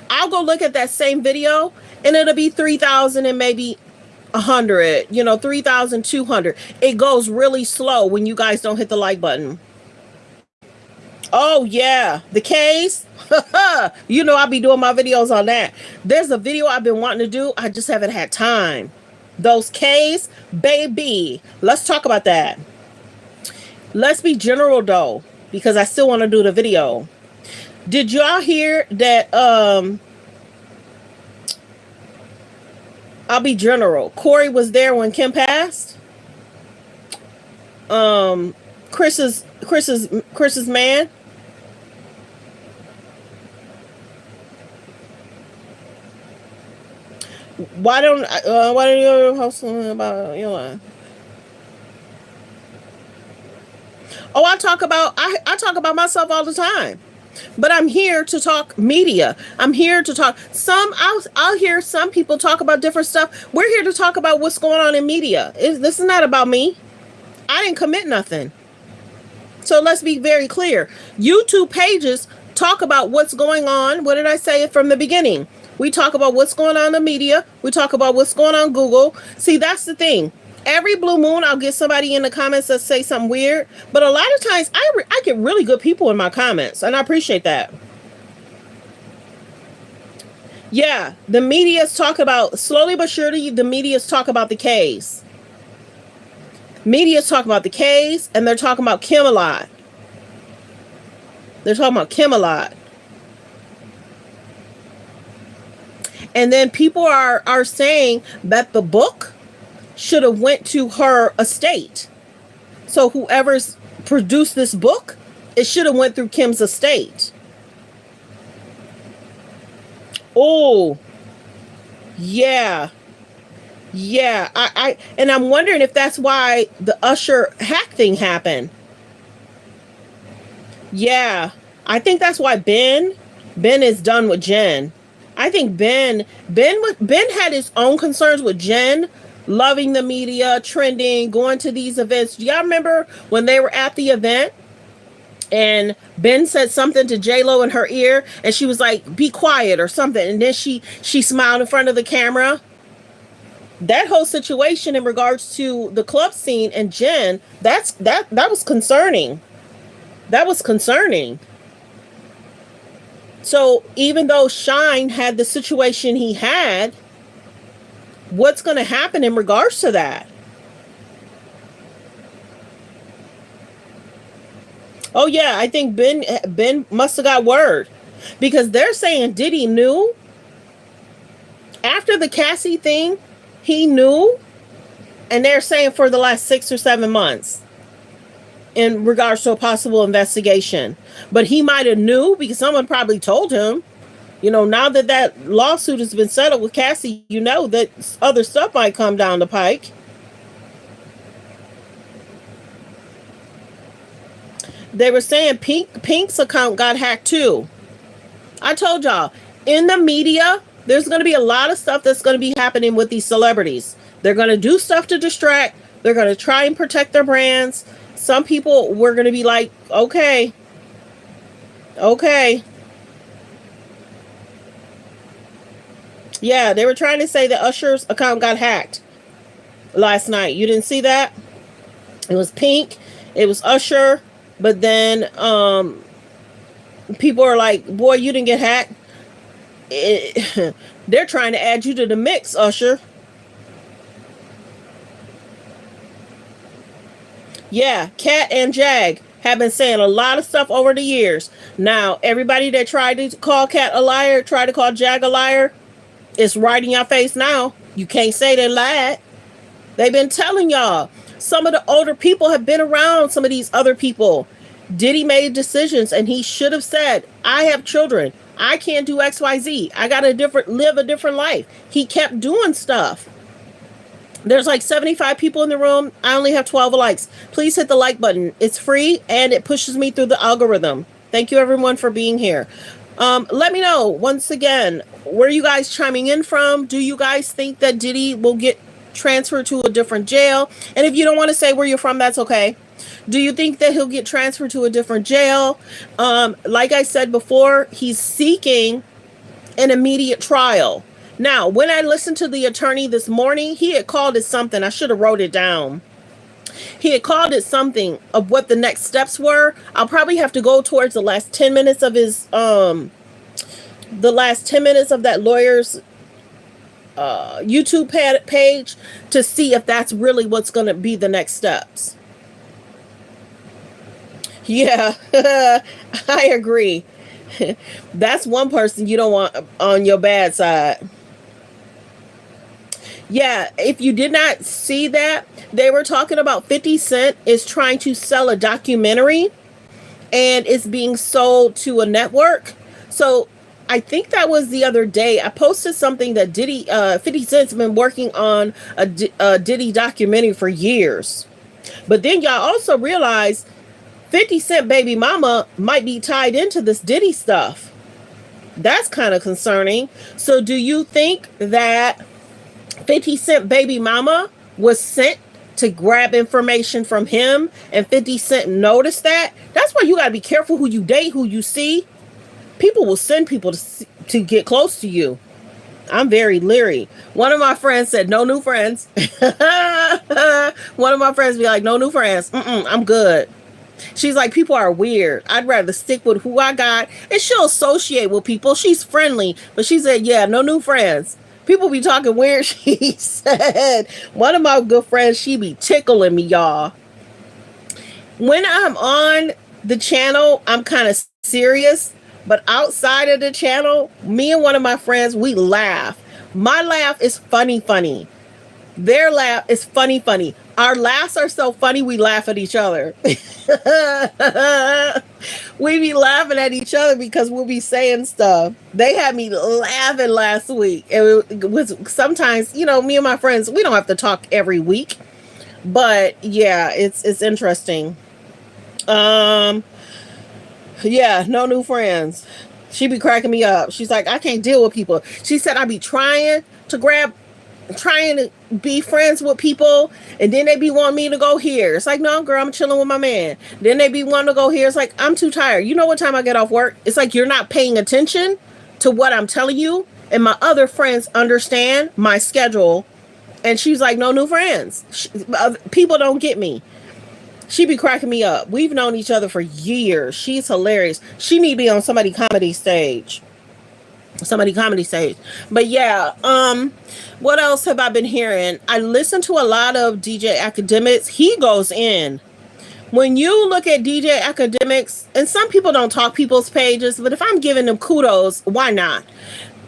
Speaker 1: I'll go look at that same video and it'll be 3,000 and maybe 100, 3,200. It goes really slow when you guys don't hit the like button. Oh, yeah. The K's. I'll be doing my videos on that. There's a video I've been wanting to do. I just haven't had time. Those K's, baby. Let's talk about that. Let's be general, though, because I still want to do the video. Did y'all hear that? I'll be general. Corey was there when Kim passed. Chris's man. Why don't you host about your line? Oh, I talk about myself all the time. But I'm here to talk media. I'm here to talk I'll hear some people talk about different stuff. We're here to talk about what's going on in media. This is not about me. I didn't commit nothing. So let's be very clear. YouTube pages talk about what's going on. What did I say from the beginning? We talk about what's going on in the media. We talk about what's going on Google. See, that's the thing. Every blue moon, I'll get somebody in the comments that say something weird. But a lot of times, I get really good people in my comments. And I appreciate that. Yeah, the media's talk about, slowly but surely, the media's talk about the K's. Media's talking about the K's, and they're talking about Kim a lot. They're talking about Kim a lot. And then people are saying that the book should have went to her estate. So whoever's produced this book, it should have went through Kim's estate. Oh, yeah. Yeah. And I'm wondering if that's why the Usher hack thing happened. Yeah. I think that's why Ben is done with Jen. I think Ben had his own concerns with Jen, loving the media, trending, going to these events. Do y'all remember when they were at the event and Ben said something to J-Lo in her ear and she was like, be quiet or something. And then she smiled in front of the camera. That whole situation in regards to the club scene and Jen, that was concerning. That was concerning. So even though Shine had the situation he had, what's going to happen in regards to that? Oh yeah, I think Ben must have got word, because they're saying Diddy knew after the Cassie thing. He knew, and they're saying for the last 6 or 7 months in regards to a possible investigation. But he might have knew because someone probably told him. Now that that lawsuit has been settled with Cassie, that other stuff might come down the pike. They were saying Pink's account got hacked too. I told y'all, in the media, there's going to be a lot of stuff that's going to be happening with these celebrities. They're going to do stuff to distract. They're going to try and protect their brands. Some people were going to be like, okay. Yeah, they were trying to say that Usher's account got hacked last night. You didn't see that? It was Pink. It was Usher. But then people are like, boy, you didn't get hacked. They're trying to add you to the mix, Usher. Yeah, Katt and Jag have been saying a lot of stuff over the years. Now, everybody that tried to call Katt a liar, tried to call Jag a liar, it's right in your face now. You can't say they lied. They've been telling y'all. Some of the older people have been around some of these other people. Diddy made decisions and he should have said, I have children. I can't do XYZ. I got to live a different life. He kept doing stuff. There's like 75 people in the room. I only have 12 likes. Please hit the like button. It's free and it pushes me through the algorithm. Thank you everyone for being here. Let me know once again, where are you guys chiming in from? Do you guys think that Diddy will get transferred to a different jail? And if you don't want to say where you're from, that's okay. Do you think that he'll get transferred to a different jail? Like I said before, he's seeking an immediate trial. Now, when I listened to the attorney this morning, he had called it something. I should have wrote it down. He had called it something of what the next steps were. I'll probably have to go towards the last 10 minutes of his, the last 10 minutes of that lawyer's YouTube page to see if that's really what's going to be the next steps. Yeah, I agree. That's one person you don't want on your bad side. Yeah, if you did not see that, they were talking about 50 Cent is trying to sell a documentary and it's being sold to a network. So I think that was the other day. I posted something that 50 Cent's been working on a Diddy documentary for years. But then y'all also realize 50 Cent baby mama might be tied into this Diddy stuff. That's kind of concerning. So do you think that 50 Cent baby mama was sent to grab information from him and 50 Cent noticed that? That's why you got to be careful who you date, who you see. People will send people to get close to you. I'm very leery. One of my friends said, no new friends. One of my friends be like, no new friends. I'm good. She's like, people are weird. I'd rather stick with who I got. And she'll associate with people. She's friendly. But she said, yeah, no new friends. People be talking weird. She said, one of my good friends, she be tickling me, y'all. When I'm on the channel, I'm kind of serious. But outside of the channel, me and one of my friends, we laugh. My laugh is funny. Their laugh is funny. Our laughs are so funny, we laugh at each other. We be laughing at each other because we'll be saying stuff. They had me laughing last week. It was sometimes, me and my friends, we don't have to talk every week. But yeah, it's interesting. Yeah, no new friends. She be cracking me up. She's like, I can't deal with people. She said I be trying to be friends with people, and then they be wanting me to go here. It's like, no, girl, I'm chilling with my man. Then they be wanting to go here. It's like, I'm too tired. You know what time I get off work? It's like you're not paying attention to what I'm telling you. And my other friends understand my schedule. And she's like, no new friends. People don't get me. She be cracking me up. We've known each other for years. She's hilarious. She need to be on somebody comedy stage. But yeah, what else have I been hearing? I listen to a lot of DJ Academics. He goes in. When you look at DJ Academics, and some people don't talk people's pages, but if I'm giving them kudos, why not?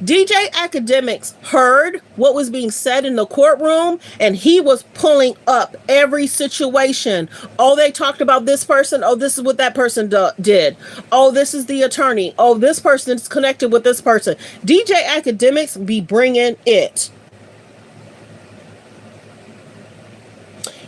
Speaker 1: DJ Academics heard what was being said in the courtroom, and he was pulling up every situation. Oh, they talked about this person. Oh, this is what that person did. Oh, this is the attorney. Oh, this person is connected with this person. DJ Academics be bringing it.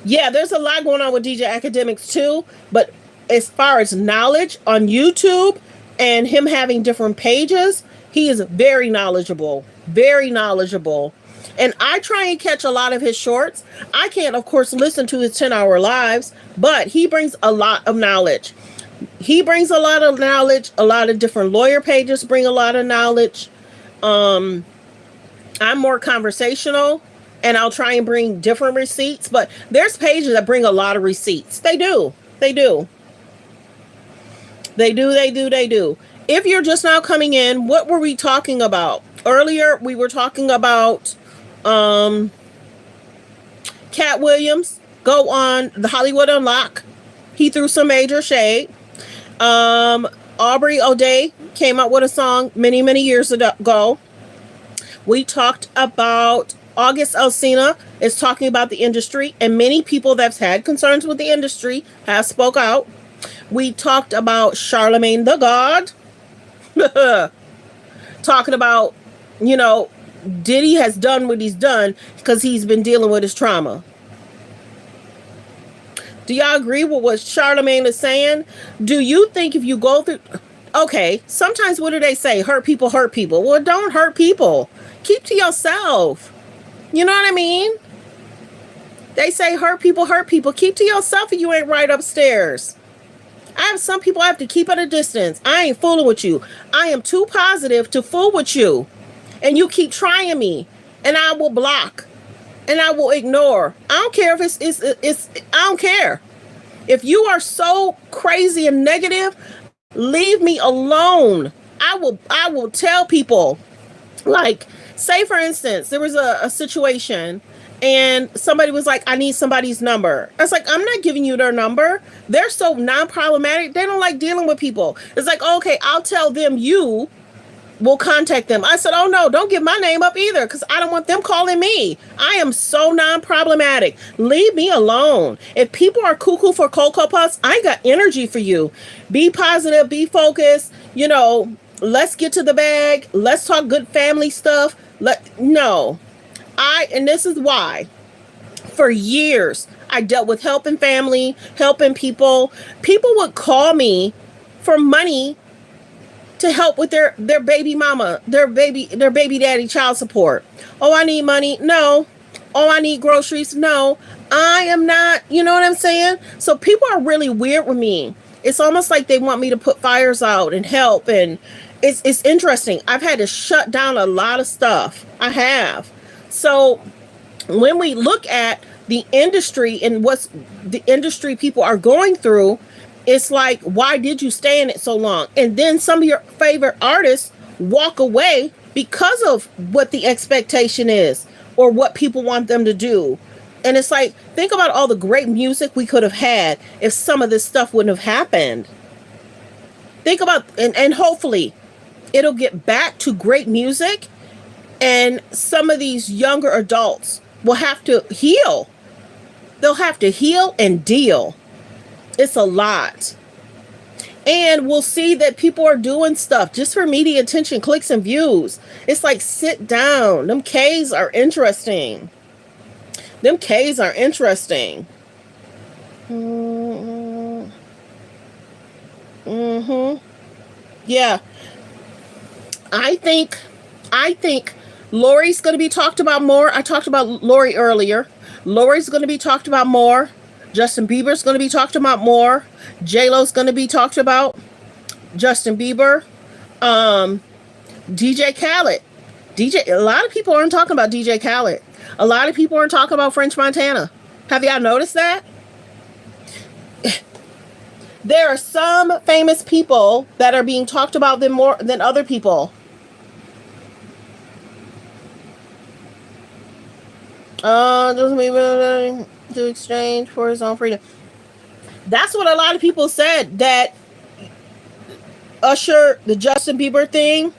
Speaker 1: Yeah, there's a lot going on with DJ Academics too, but as far as knowledge on YouTube and him having different pages, he is very knowledgeable, very knowledgeable. And I try and catch a lot of his shorts. I can't, of course, listen to his 10-hour lives, but he brings a lot of knowledge. He brings a lot of knowledge. A lot of different lawyer pages bring a lot of knowledge. I'm more conversational, and I'll try and bring different receipts, but there's pages that bring a lot of receipts. They do. They do. They do, they do, they do. If you're just now coming in, what were we talking about? Earlier, we were talking about Katt Williams. Go on the Hollywood Unlock. He threw some major shade. Aubrey O'Day came out with a song many, many years ago. We talked about August Alsina is talking about the industry, and many people that's had concerns with the industry have spoke out. We talked about Charlemagne the God. Talking about, Diddy has done what he's done because he's been dealing with his trauma. Do y'all agree with what Charlemagne is saying? Do you think if you go through... Okay, sometimes what do they say? Hurt people hurt people. Well, don't hurt people. Keep to yourself. You know what I mean? They say hurt people hurt people. Keep to yourself if you ain't right upstairs. I have some people I have to keep at a distance. I ain't fooling with you. I am too positive to fool with you. And you keep trying me. And I will block. And I will ignore. I don't care if it's I don't care. If you are so crazy and negative, leave me alone. I will tell people, like, say for instance, there was a situation and somebody was like, I need somebody's number. I was like, I'm not giving you their number. They're so non-problematic. They don't like dealing with people. It's like, okay, I'll tell them you will contact them. I said, oh no, don't give my name up either, because I don't want them calling me. I am so non-problematic. Leave me alone. If people are cuckoo for Cocoa Puffs, I ain't got energy for you. Be positive, be focused, let's get to the bag. Let's talk good family stuff. And this is why, for years, I dealt with helping family, helping people. People would call me for money to help with their baby mama, their baby daddy child support. Oh, I need money. No. Oh, I need groceries. No, I am not. You know what I'm saying? So people are really weird with me. It's almost like they want me to put fires out and help. And it's interesting. I've had to shut down a lot of stuff. I have. So when we look at the industry and what's the industry people are going through, it's like, why did you stay in it so long? And then some of your favorite artists walk away because of what the expectation is or what people want them to do. And it's like, think about all the great music we could have had if some of this stuff wouldn't have happened. Think about, and hopefully it'll get back to great music, and some of these younger adults will have to heal. They'll have to heal and deal. It's a lot. And we'll see that people are doing stuff just for media attention, clicks, and views. It's like, sit down. Them K's are interesting. Them K's are interesting. Yeah. I think Lori's going to be talked about more. I talked about Lori earlier. Lori's going to be talked about more. Justin Bieber's going to be talked about more. J-Lo's going to be talked about. Justin Bieber. DJ Khaled. A lot of people aren't talking about DJ Khaled. A lot of people aren't talking about French Montana. Have y'all noticed that? There are some famous people that are being talked about than more than other people. Doesn't mean to exchange for his own freedom. That's what a lot of people said, that Usher, the Justin Bieber thing.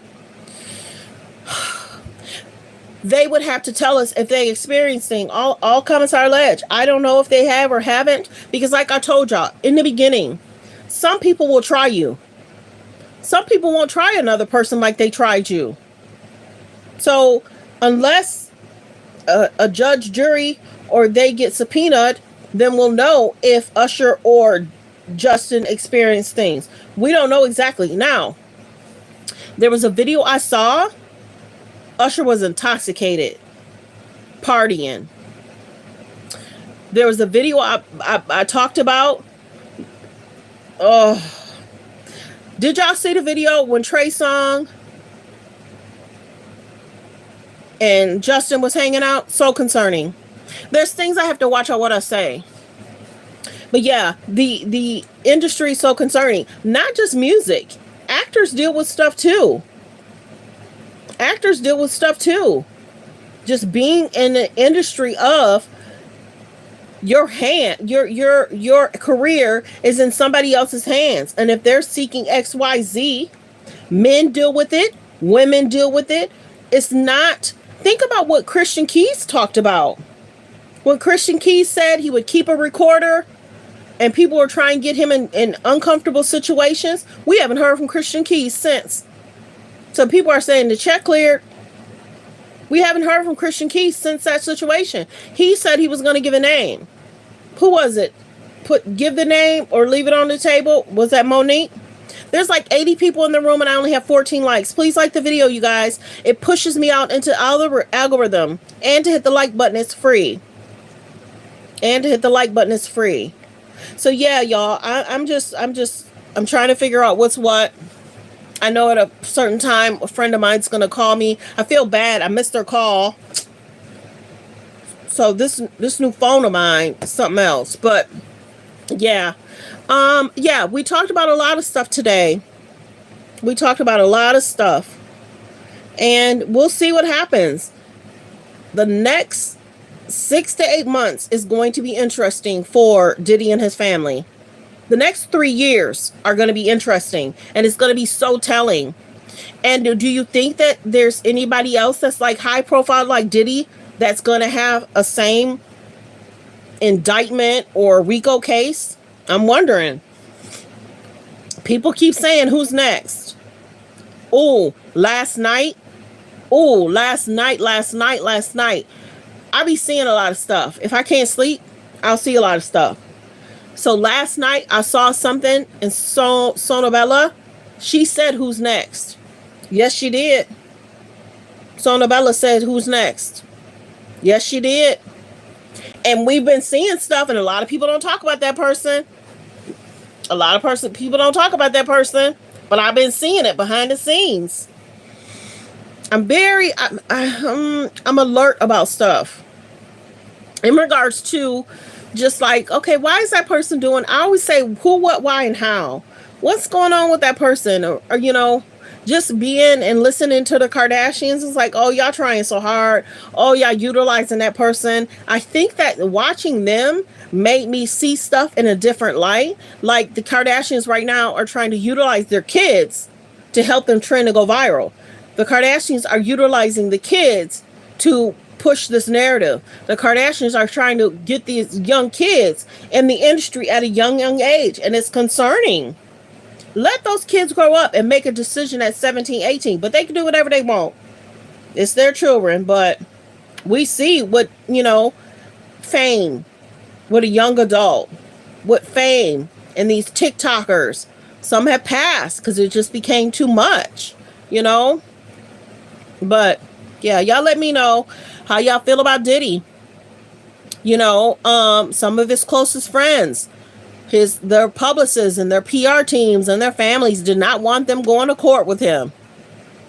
Speaker 1: They would have to tell us if they experiencing all comments are alleged. I don't know if they have or haven't, because like I told y'all in the beginning, some people will try you. Some people won't try another person like they tried you. So unless a judge, jury, or they get subpoenaed, then we'll know if Usher or Justin experienced things. We don't know exactly. Now, there was a video I saw. Usher was intoxicated, partying. There was a video I talked about. Oh, did y'all see the video when Trey Songz and Justin was hanging out? So concerning. There's things I have to watch on what I say. But yeah, the industry is so concerning. Not just music. Actors deal with stuff too. Actors deal with stuff too. Just being in the industry of your career is in somebody else's hands. And if they're seeking XYZ, men deal with it, women deal with it. It's not, think about what Christian Keys talked about. When Christian Keys said he would keep a recorder and people were trying to get him in uncomfortable situations, we haven't heard from Christian Keys since. So people are saying the check cleared. We haven't heard from Christian Keys since that situation. He said he was going to give a name. Who was it? Give the name or leave it on the table. Was that Monique? There's like 80 people in the room and I only have 14 likes. Please like the video, you guys. It pushes me out into the algorithm. And to hit the like button, it's free. So yeah, y'all, I'm trying to figure out what's what. I know at a certain time a friend of mine's gonna call me. I feel bad. I missed their call. So this new phone of mine is something else. But yeah. Yeah, we talked about a lot of stuff today. And we'll see what happens. The next 6 to 8 months is going to be interesting for Diddy and his family. The next 3 years are going to be interesting, and it's going to be so telling. And do you think that there's anybody else that's like high profile like Diddy that's going to have a same indictment or RICO case? I'm wondering. People keep saying, who's next? Last night. I be seeing a lot of stuff. If I can't sleep, I'll see a lot of stuff. So last night I saw something in Sonobella. She said, who's next? Yes, she did. Sonobella said, who's next? Yes, she did. And we've been seeing stuff, and a lot of people don't talk about that person. People don't talk about that person, but I've been seeing it behind the scenes. I'm alert about stuff in regards to just like, okay, why is that person doing? I always say who, what, why, and how. What's going on with that person? Or just being and listening to the Kardashians is like, oh, y'all trying so hard. Oh, y'all utilizing that person. I think that watching them made me see stuff in a different light. Like the Kardashians right now are trying to utilize their kids to help them trend and go viral. The Kardashians are utilizing the kids to push this narrative. The Kardashians are trying to get these young kids in the industry at a young age, and it's concerning. Let those kids grow up and make a decision at 17, 18, but they can do whatever they want. It's their children, but we see what, fame with a young adult, with fame and these TikTokers. Some have passed because it just became too much, But yeah, y'all let me know how y'all feel about Diddy. Some of his closest friends, their publicists and their PR teams and their families did not want them going to court with him.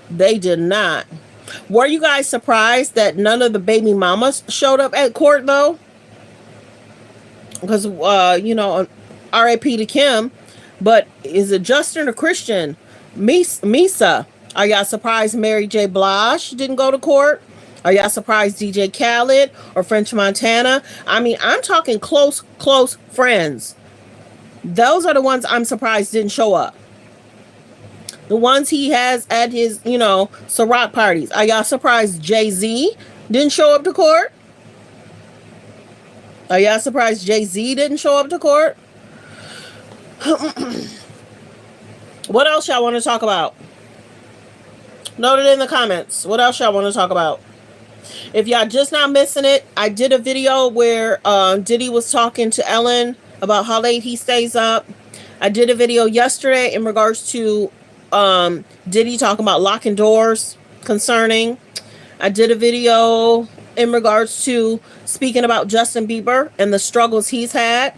Speaker 1: They did not. Were you guys surprised that none of the baby mamas showed up at court though? Because, R.I.P. to Kim, but is it Justin or Christian? Misa. Are y'all surprised Mary J. Blige didn't go to court? Are y'all surprised DJ Khaled or French Montana? I mean, I'm talking close friends. Those are the ones I'm surprised didn't show up. The ones he has at his, Ciroc parties. Are y'all surprised Jay-Z didn't show up to court? Are y'all surprised Jay-Z didn't show up to court? What else y'all want to talk about? Note it in the comments. What else y'all want to talk about? If y'all just not missing it, I did a video where Diddy was talking to Ellen about how late he stays up. I did a video yesterday in regards to Diddy talking about locking doors concerning. I did a video in regards to speaking about Justin Bieber and the struggles he's had.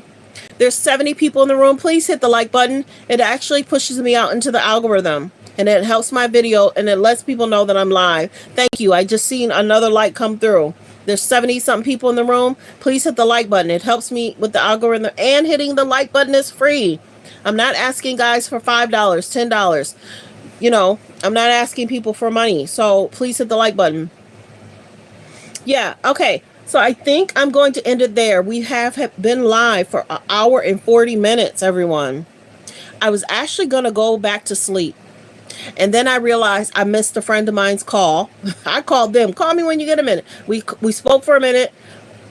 Speaker 1: There's 70 people in the room. Please hit the like button. It actually pushes me out into the algorithm, and it helps my video, and it lets people know that I'm live. Thank you. I just seen another like come through. There's 70 something people in the room. Please hit the like button. It helps me with the algorithm, and hitting the like button is free. I'm not asking guys for $5, $10. I'm not asking people for money. So please hit the like button. Yeah, okay. So I think I'm going to end it there. We have been live for an hour and 40 minutes, everyone. I was actually going to go back to sleep. And then I realized I missed a friend of mine's call. I called them. Call me when you get a minute. We spoke for a minute,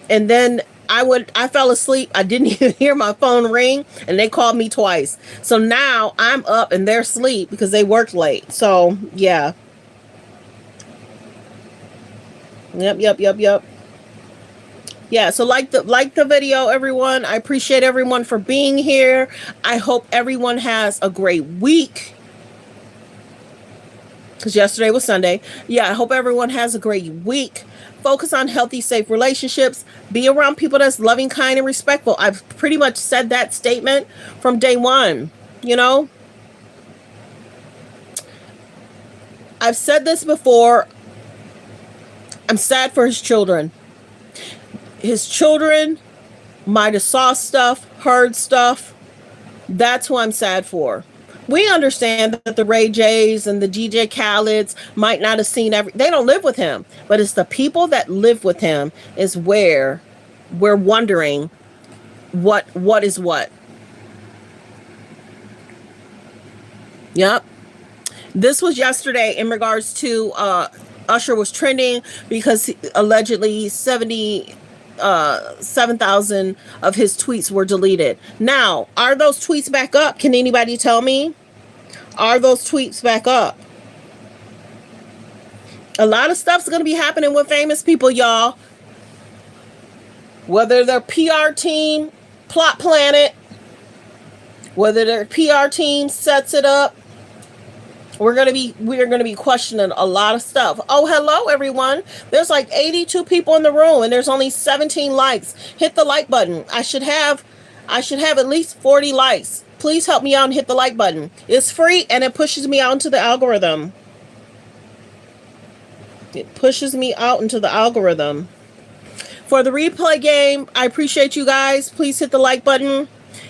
Speaker 1: and then I fell asleep. I didn't even hear my phone ring, and they called me twice. So now I'm up and they're asleep because they worked late. So yeah. Yep. Yeah, so like the video, everyone. I appreciate everyone for being here. I hope everyone has a great week. Because yesterday was Sunday. Yeah, I hope everyone has a great week. Focus on healthy, safe relationships. Be around people that's loving, kind, and respectful. I've pretty much said that statement from day one. I've said this before. I'm sad for his children. His children might have saw stuff, heard stuff. That's who I'm sad for. We understand that the Ray J's and the DJ Khaled's might not have seen they don't live with him, but it's the people that live with him is where we're wondering what is what. Yep. This was yesterday in regards to Usher was trending because allegedly 7,000 of his tweets were deleted. Now, are those tweets back up? Can anybody tell me? Are those tweets back up? A lot of stuff's going to be happening with famous people, y'all. Whether their PR team plot plan it, whether their PR team sets it up, we're going to be questioning a lot of stuff. Oh, hello everyone. There's like 82 people in the room and there's only 17 likes. Hit the like button. I should have at least 40 likes. Please help me out and hit the like button. It's free and it pushes me out into the algorithm. It pushes me out into the algorithm. For the replay game, I appreciate you guys. Please hit the like button.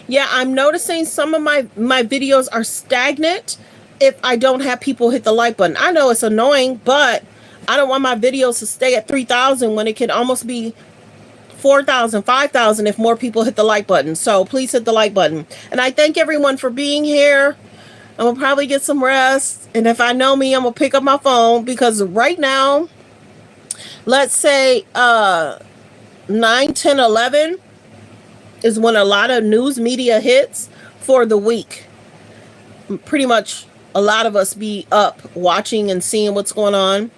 Speaker 1: Yeah, I'm noticing some of my videos are stagnant if I don't have people hit the like button. I know it's annoying, but I don't want my videos to stay at 3,000 when it can almost be 4,000, 5,000 if more people hit the like button. So please hit the like button. And I thank everyone for being here. I'm going to probably get some rest. And if I know me, I'm going to pick up my phone because right now, let's say 9, 10, 11 is when a lot of news media hits for the week. Pretty much a lot of us be up watching and seeing what's going on.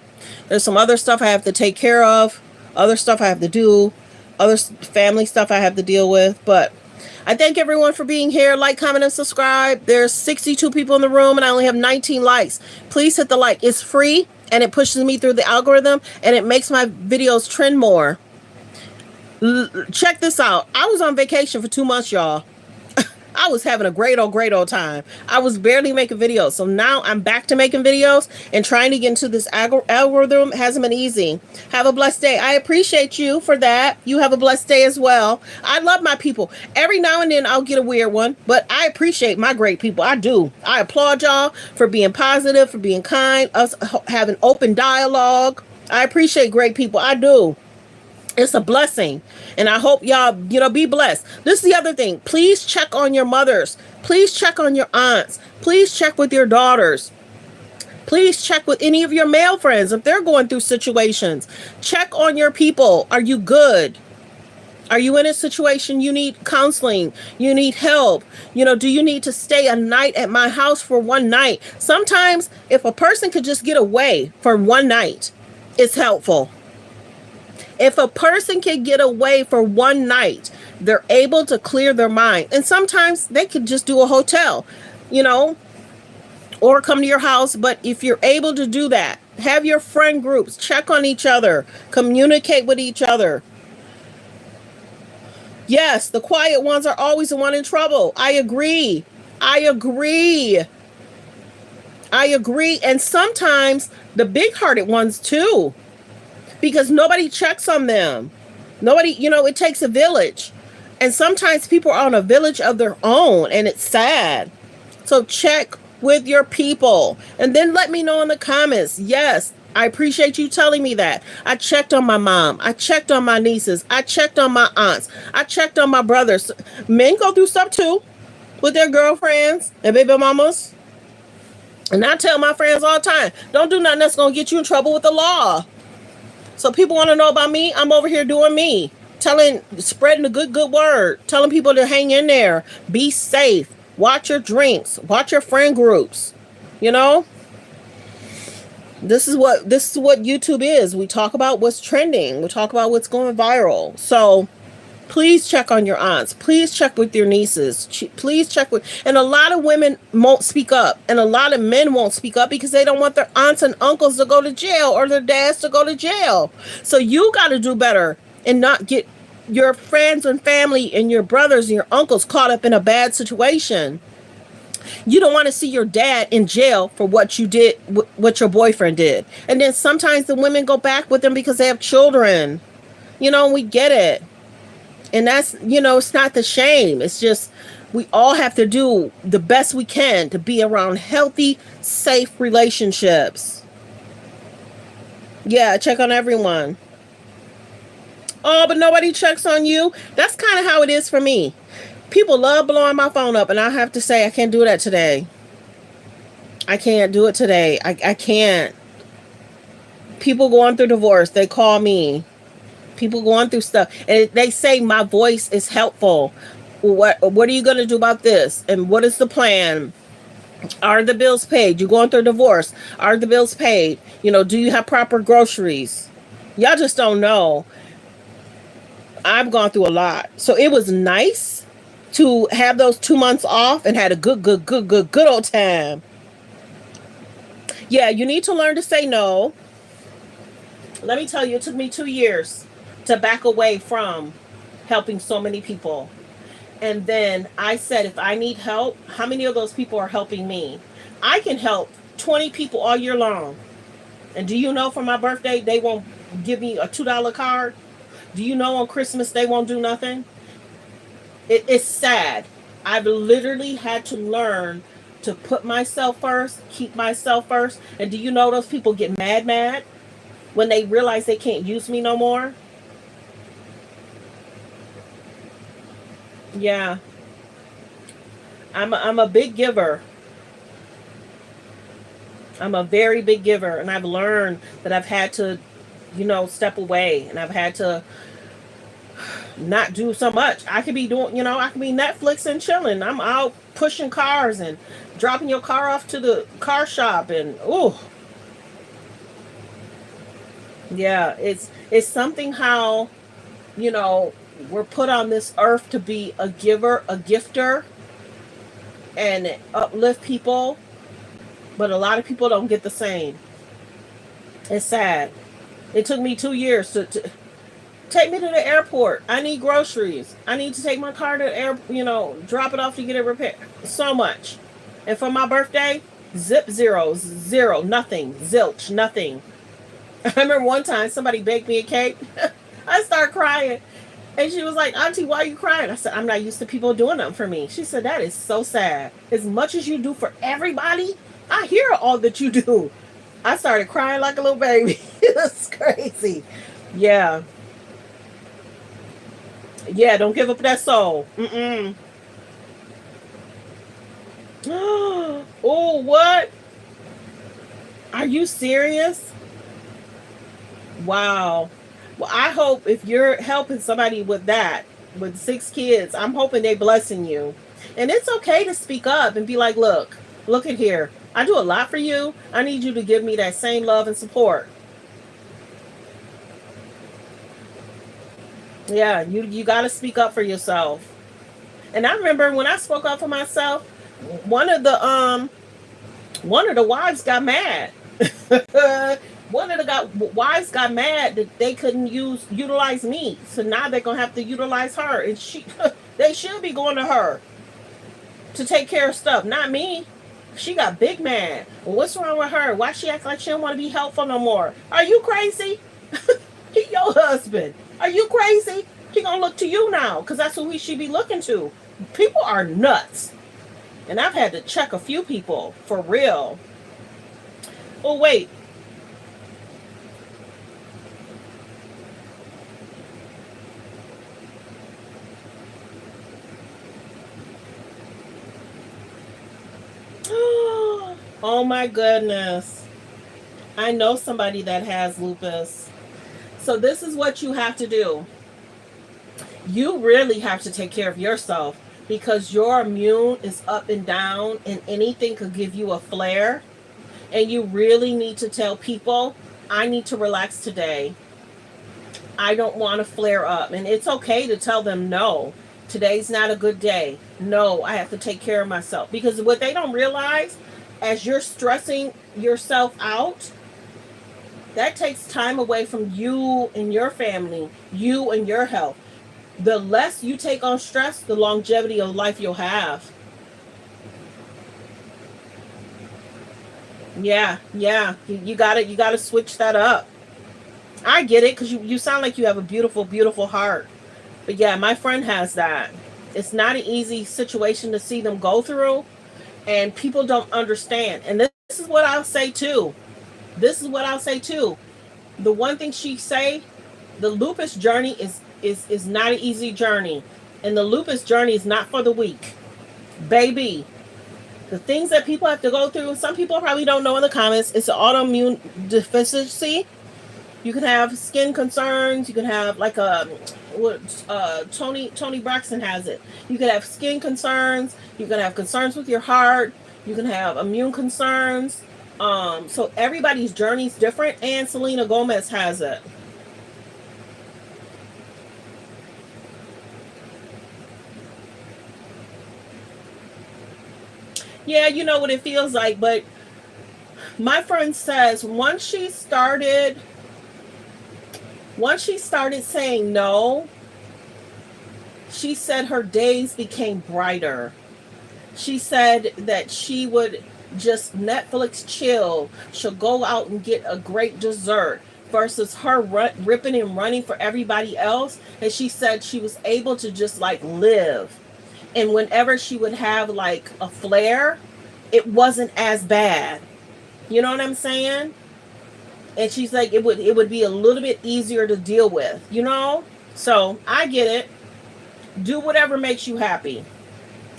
Speaker 1: There's some other stuff I have to take care of, other stuff I have to do, other family stuff I have to deal with. But I thank everyone for being here. Like, comment, and subscribe. There's 62 people in the room and I only have 19 likes. Please hit the like. It's free and it pushes me through the algorithm and it makes my videos trend more. Check this out. I was on vacation for 2 months, y'all. I was having a great old time. I was barely making videos. So now I'm back to making videos and trying to get into this algorithm hasn't been easy. Have a blessed day. I appreciate you for that. You have a blessed day as well. I love my people. Every now and then I'll get a weird one, but I appreciate my great people. I do. I applaud y'all for being positive, for being kind, us having open dialogue. I appreciate great people. I do. It's a blessing. And I hope y'all, be blessed. This is the other thing. Please check on your mothers. Please check on your aunts. Please check with your daughters. Please check with any of your male friends if they're going through situations. Check on your people. Are you good? Are you in a situation you need counseling? You need help? Do you need to stay a night at my house for one night? Sometimes, if a person could just get away for one night, it's helpful. If a person can get away for one night, they're able to clear their mind. And sometimes they could just do a hotel, you know, or come to your house. But if you're able to do that, have your friend groups, check on each other, communicate with each other. Yes, the quiet ones are always the one in trouble. I agree. I agree. I agree. And sometimes the big hearted ones too, because nobody checks on them. Nobody, it takes a village. And sometimes people are on a village of their own, and it's sad. So check with your people and then let me know in the comments. Yes, I appreciate you telling me that. I checked on my mom. I checked on my nieces. I checked on my aunts. I checked on my brothers. Men go through stuff too with their girlfriends and baby mamas. And I tell my friends all the time, don't do nothing that's going to get you in trouble with the law. So people want to know about me. I'm over here doing me. Spreading the good word. Telling people to hang in there. Be safe. Watch your drinks. Watch your friend groups. This is what YouTube is. We talk about what's trending. We talk about what's going viral. So please check on your aunts. Please check with your nieces. Please check with. And a lot of women won't speak up, and a lot of men won't speak up because they don't want their aunts and uncles to go to jail or their dads to go to jail. So you got to do better and not get your friends and family and your brothers and your uncles caught up in a bad situation. You don't want to see your dad in jail for what you did, what your boyfriend did. And then sometimes the women go back with them because they have children. We get it. And that's, it's not the shame. It's just we all have to do the best we can to be around healthy, safe relationships. Yeah, check on everyone. Oh, but nobody checks on you. That's kind of how it is for me. People love blowing my phone up, and I have to say I can't do that today. I can't do it today. I can't. People going through divorce, they call me. People going through stuff, and they say my voice is helpful. What are you going to do about this? And what is the plan? Are the bills paid? You going through divorce? Are the bills paid? Do you have proper groceries? Y'all just don't know. I've gone through a lot. So it was nice to have those 2 months off and had a good old time. Yeah, you need to learn to say no. Let me tell you, it took me 2 years to back away from helping so many people. And then I said, if I need help, how many of those people are helping me? I can help 20 people all year long. And do you know for my birthday, they won't give me a $2 card? Do you know on Christmas they won't do nothing? It's sad. I've literally had to learn to put myself first, keep myself first. And do you know those people get mad when they realize they can't use me no more? Yeah. I'm a big giver. I'm a very big giver, and I've learned that I've had to, step away, and I've had to not do so much. I could be doing, I could be Netflix and chilling. I'm out pushing cars and dropping your car off to the car shop, and yeah, it's something how, we're put on this earth to be a giver, a gifter, and uplift people, but a lot of people don't get the same. It's sad. It took me 2 years to take me to the airport. I need groceries. I need to take my car to the air, drop it off to get it repaired. So much. And for my birthday, zero, nothing, zilch, nothing. I remember one time somebody baked me a cake. I started crying. And she was like, Auntie, why are you crying? I said, I'm not used to people doing them for me. She said, that is so sad. As much as you do for everybody, I hear all that you do. I started crying like a little baby. It's crazy. Yeah. Yeah, don't give up that soul. Oh, what? Are you serious? Wow. Well, I hope if you're helping somebody with that, with 6 kids, I'm hoping they blessing you. And it's okay to speak up and be like, look at here. I do a lot for you. I need you to give me that same love and support. Yeah, you got to speak up for yourself. And I remember when I spoke up for myself, one of the um one of the wives got mad. One of the wives got mad that they couldn't utilize me, so now they're gonna have to utilize her, and she they should be going to her to take care of stuff, not me. She got big mad. Well, what's wrong with her? Why she act like she don't want to be helpful no more? Are you crazy? He your husband. Are you crazy? He gonna look to you now because that's who he should be looking to. People are nuts, and I've had to check a few people for real. Oh wait. Oh my goodness. I know somebody that has lupus. So this is what you have to do. You really have to take care of yourself because your immune is up and down and anything could give you a flare. And you really need to tell people, I need to relax today. I don't want to flare up. And it's okay to tell them no. Today's not a good day. No, I have to take care of myself. Because what they don't realize, as you're stressing yourself out, that takes time away from you and your family, you and your health. The less you take on stress, the longevity of life you'll have. Yeah, yeah. You gotta switch that up. I get it because you sound like you have a beautiful, beautiful heart. But yeah, my friend has that. It's not an easy situation to see them go through, and people don't understand. And this is what I'll say too. This is what I'll say too. The one thing she say, the lupus journey is not an easy journey, and the lupus journey is not for the weak, baby. The things that people have to go through. Some people probably don't know in the comments. It's an autoimmune deficiency. You can have skin concerns. You can have like a what Tony Braxton has it. You can have skin concerns. You can have concerns with your heart. You can have immune concerns. So everybody's journey is different, and Selena Gomez has it. Yeah, you know what it feels like, but my friend says once she started saying no, she said her days became brighter. She said that she would just Netflix chill. She'll go out and get a great dessert versus her ripping and running for everybody else. And she said she was able to just like live. And whenever she would have like a flare, it wasn't as bad. You know what I'm saying? And she's like, it would be a little bit easier to deal with, you know? So I get it. Do whatever makes you happy.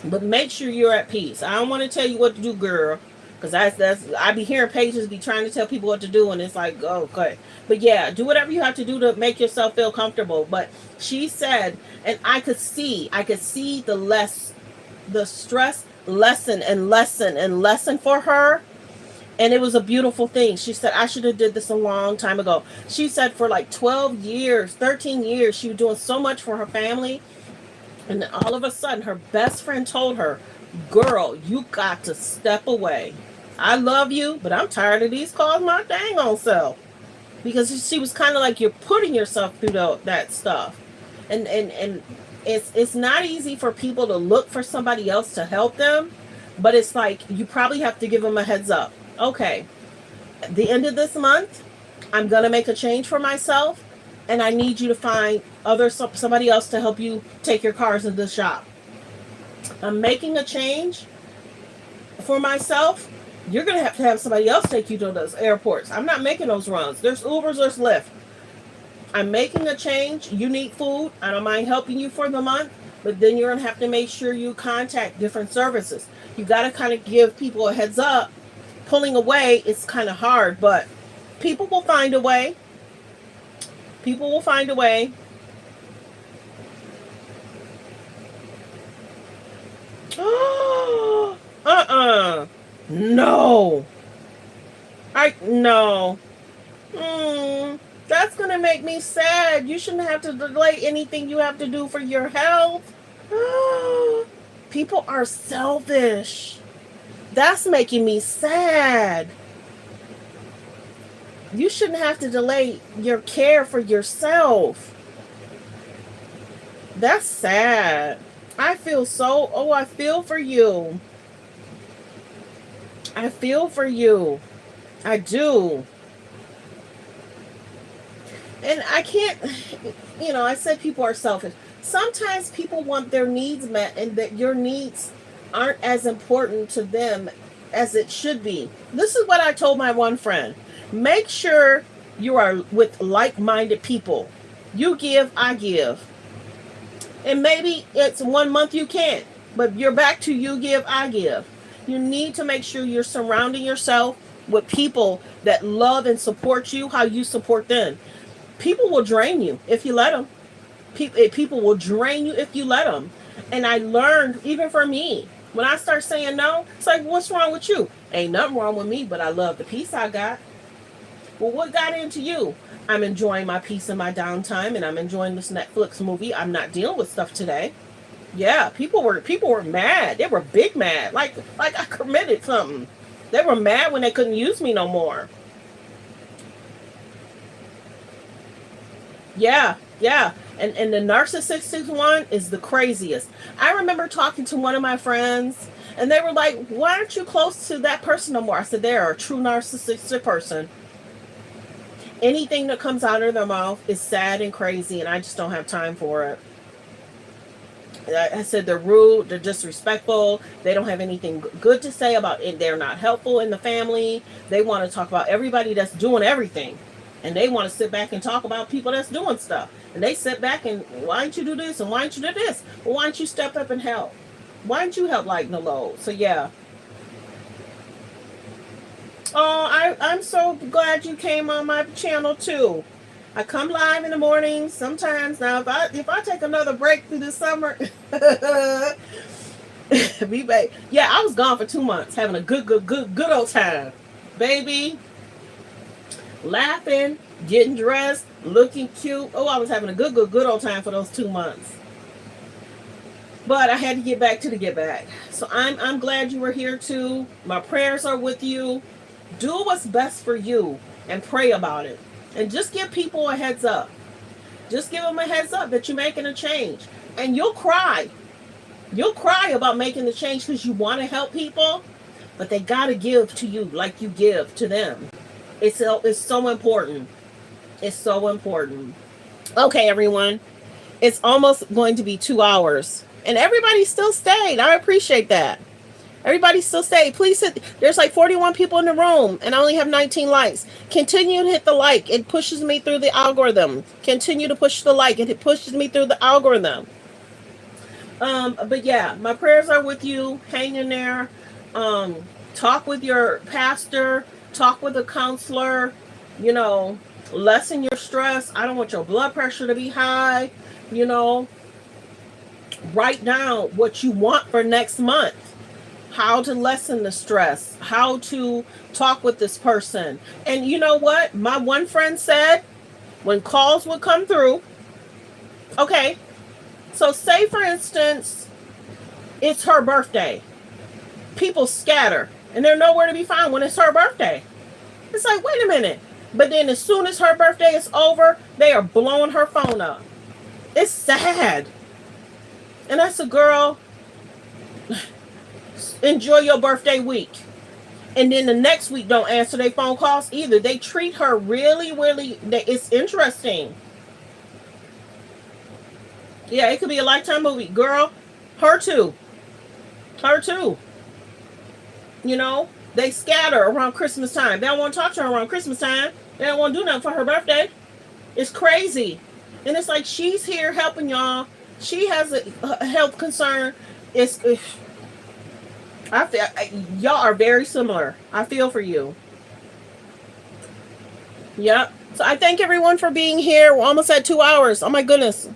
Speaker 1: But make sure you're at peace. I don't want to tell you what to do, girl. Because that's I be hearing pages be trying to tell people what to do, and it's like, oh, okay. But yeah, do whatever you have to do to make yourself feel comfortable. But she said, and I could see the stress lessen and lessen and lessen for her. And it was a beautiful thing. She said, I should have did this a long time ago. She said for like 12 years, 13 years, she was doing so much for her family. And then all of a sudden, her best friend told her, girl, you got to step away. I love you, but I'm tired of these calls my dang on self. Because she was kind of like, you're putting yourself through that stuff. And it's not easy for people to look for somebody else to help them. But it's like, you probably have to give them a heads up. Okay, at the end of this month, I'm going to make a change for myself. And I need you to find somebody else to help you take your cars to the shop. I'm making a change for myself. You're going to have somebody else take you to those airports. I'm not making those runs. There's Ubers, there's Lyft. I'm making a change. You need food. I don't mind helping you for the month. But then you're going to have to make sure you contact different services. You got to kind of give people a heads up pulling away is kind of hard, but people will find a way. People will find a way. No. No. That's gonna make me sad. You shouldn't have to delay anything you have to do for your health. People are selfish. That's making me sad. You shouldn't have to delay your care for yourself. That's sad. I feel I feel for you. I feel for you. I do. And I can't, I said people are selfish. Sometimes people want their needs met and that your needs aren't as important to them as it should be. This is what I told my one friend. Make sure you are with like-minded people. You give, I give. And maybe it's 1 month you can't, but you're back to you give, I give. You need to make sure you're surrounding yourself with people that love and support you how you support them. People will drain you if you let them. People will drain you if you let them. And I learned, even for me, when I start saying no, it's like, what's wrong with you? Ain't nothing wrong with me, but I love the peace I got. Well, what got into you? I'm enjoying my peace and my downtime, and I'm enjoying this Netflix movie. I'm not dealing with stuff today. Yeah, people were mad. They were big mad. Like I committed something. They were mad when they couldn't use me no more. Yeah. And the narcissistic one is the craziest. I remember talking to one of my friends, and they were like, why aren't you close to that person no more? I said, they're a true narcissistic person. Anything that comes out of their mouth is sad and crazy, and I just don't have time for it. I said they're rude, they're disrespectful, they don't have anything good to say about it, they're not helpful in the family, they want to talk about everybody that's doing everything, and they want to sit back and talk about people that's doing stuff, and they sit back and, why don't you do this, and why don't you do this, well, why don't you step up and help, why don't you help lighten the load? So yeah. Oh, I'm so glad you came on my channel too. I come live in the morning sometimes. Now, if I take another break through the summer, be back. Yeah, I was gone for 2 months, having a good old time, baby. Laughing, getting dressed, looking cute. Oh, I was having a good old time for those 2 months. But I had to get back to the get back. So I'm glad you were here too. My prayers are with you. Do what's best for you and pray about it. And just give people a heads up. Just give them a heads up that you're making a change. And you'll cry. You'll cry about making the change because you want to help people. But they got to give to you like you give to them. It's so important. It's so important. Okay, everyone. It's almost going to be 2 hours. And everybody still stayed. I appreciate that. Everybody still stay. Please hit. There's like 41 people in the room, and I only have 19 likes. Continue to hit the like. It pushes me through the algorithm. Continue to push the like. It pushes me through the algorithm. But yeah, my prayers are with you. Hang in there. Talk with your pastor. Talk with a counselor. Lessen your stress. I don't want your blood pressure to be high. Write down what you want for next month. How to lessen the stress, how to talk with this person. And you know what? My one friend said when calls would come through, okay, so say for instance, it's her birthday. People scatter and they're nowhere to be found when it's her birthday. It's like, wait a minute. But then as soon as her birthday is over, they are blowing her phone up. It's sad. And I said, girl, enjoy your birthday week. And then the next week don't answer their phone calls either. They treat her really, really, it's interesting. Yeah, it could be a Lifetime movie. Girl, her too. They scatter around Christmas time. They don't want to talk to her around Christmas time. They don't want to do nothing for her birthday. It's crazy. And it's like she's here helping y'all. She has a health concern. Y'all are very similar. I feel for you. Yep. So I thank everyone for being here. We're almost at 2 hours. Oh my goodness.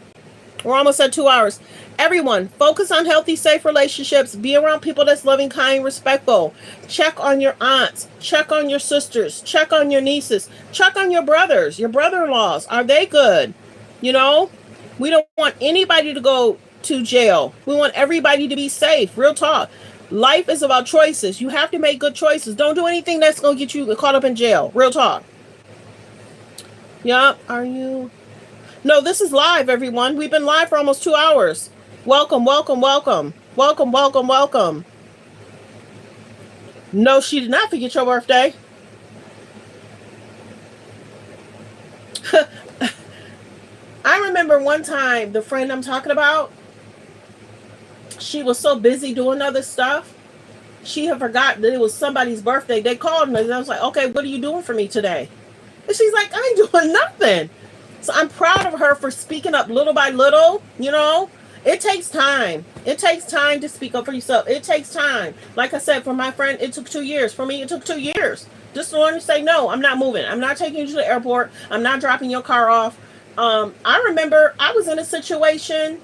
Speaker 1: We're almost at 2 hours. Everyone, focus on healthy, safe relationships. Be around people that's loving, kind, respectful. Check on your aunts. Check on your sisters. Check on your nieces. Check on your brothers, your brother-in-laws. Are they good? You know, we don't want anybody to go to jail. We want everybody to be safe. Real talk. Life is about choices. You have to make good choices. Don't do anything that's going to get you caught up in jail. Real talk. Yup. Are you? No, this is live, everyone. We've been live for almost 2 hours. Welcome, welcome, welcome. Welcome, welcome, welcome. No, she did not forget your birthday. I remember one time, the friend I'm talking about, she was so busy doing other stuff, she had forgotten that it was somebody's birthday. They called me and I was like, okay, what are you doing for me today? And she's like, I ain't doing nothing. So I'm proud of her for speaking up little by little. You know, it takes time. It takes time to speak up for yourself. It takes time. Like I said, for my friend, it took 2 years. For me, it took 2 years. Just to learn to say, no, I'm not moving. I'm not taking you to the airport. I'm not dropping your car off. I remember I was in a situation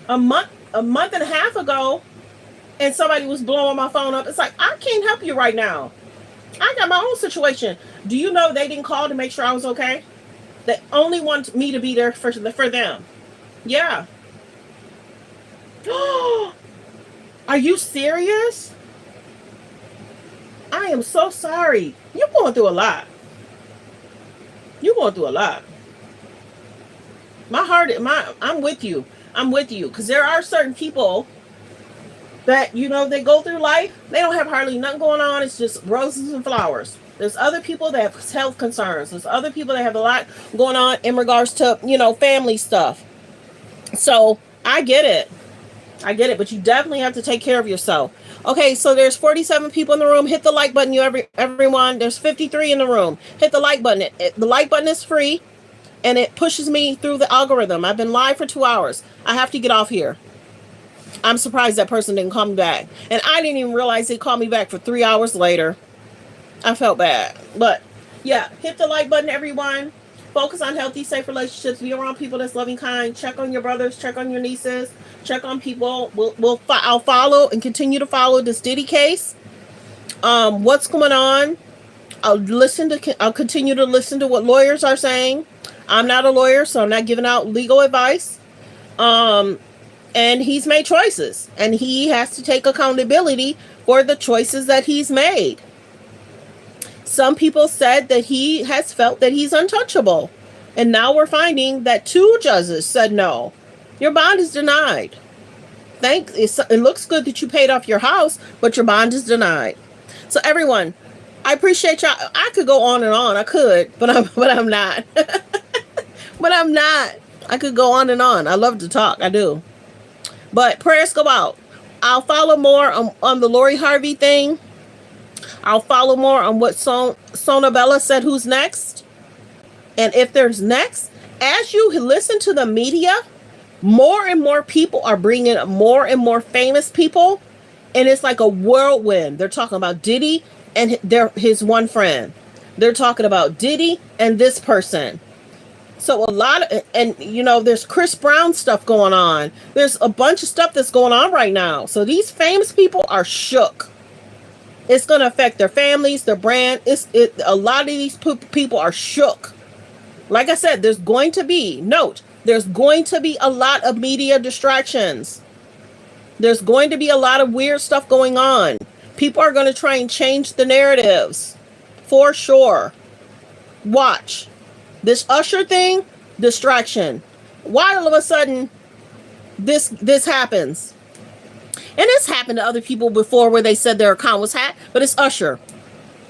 Speaker 1: a month and a half ago, and somebody was blowing my phone up. It's like, I can't help you right now. I got my own situation. Do you know they didn't call to make sure I was okay? They only want me to be there for them. Yeah. Are you serious? I am so sorry. You're going through a lot. You're going through a lot. I'm with you. I'm with you. Because there are certain people that, they go through life. They don't have hardly nothing going on. It's just roses and flowers. There's other people that have health concerns. There's other people that have a lot going on in regards to, family stuff. So I get it. But you definitely have to take care of yourself. Okay, so there's 47 people in the room. Hit the like button, everyone. There's 53 in the room. Hit the like button. The like button is free, and it pushes me through the algorithm. I've been live for 2 hours. I have to get off here. I'm surprised that person didn't call me back. And I didn't even realize they called me back for 3 hours later. I felt bad. But, yeah, hit the like button, everyone. Focus on healthy, safe relationships. Be around people that's loving, kind. Check on your brothers. Check on your nieces. Check on people. I'll follow and continue to follow this Diddy case. What's going on? I'll continue to listen to what lawyers are saying. I'm not a lawyer, so I'm not giving out legal advice. And he's made choices, and he has to take accountability for the choices that he's made. Some people said that he has felt that he's untouchable, and now we're finding that 2 judges said no. Your bond is denied. It looks good that you paid off your house, but your bond is denied. So everyone, I appreciate y'all. I could go on and on. I could, but I'm not. But I'm not. I could go on and on. I love to talk. I do. But prayers go out. I'll follow more on the Lori Harvey thing. I'll follow more on what Sonabella said, who's next. And if there's next, as you listen to the media, more and more people are bringing up more and more famous people. And it's like a whirlwind. They're talking about Diddy and his one friend. They're talking about Diddy and this person. So a lot of, and there's Chris Brown stuff going on. There's a bunch of stuff that's going on right now. So these famous people are shook. It's going to affect their families, their brand. A lot of these people are shook. Like I said, there's going to be a lot of media distractions. There's going to be a lot of weird stuff going on. People are going to try and change the narratives. For sure. Watch. This Usher thing, distraction. Why all of a sudden this happens? And it's happened to other people before where they said their account was hacked, but it's Usher.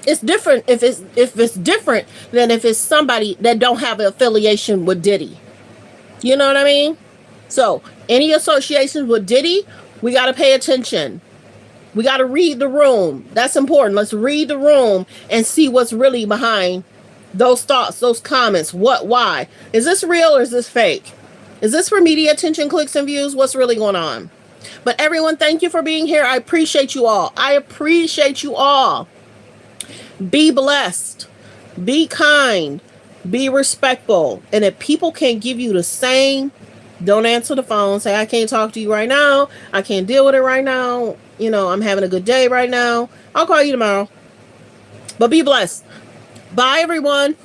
Speaker 1: It's different if it's different than if it's somebody that don't have an affiliation with Diddy. You know what I mean? So any associations with Diddy, we got to pay attention. We got to read the room. That's important. Let's read the room and see what's really behind those thoughts, those comments. Why? Is this real or is this fake? Is this for media attention, clicks, and views? What's really going on? But everyone, thank you for being here. I appreciate you all. I appreciate you all. Be blessed. Be kind. Be respectful. And if people can't give you the same, don't answer the phone. Say, I can't talk to you right now. I can't deal with it right now. You know, I'm having a good day right now. I'll call you tomorrow. But be blessed. Bye, everyone.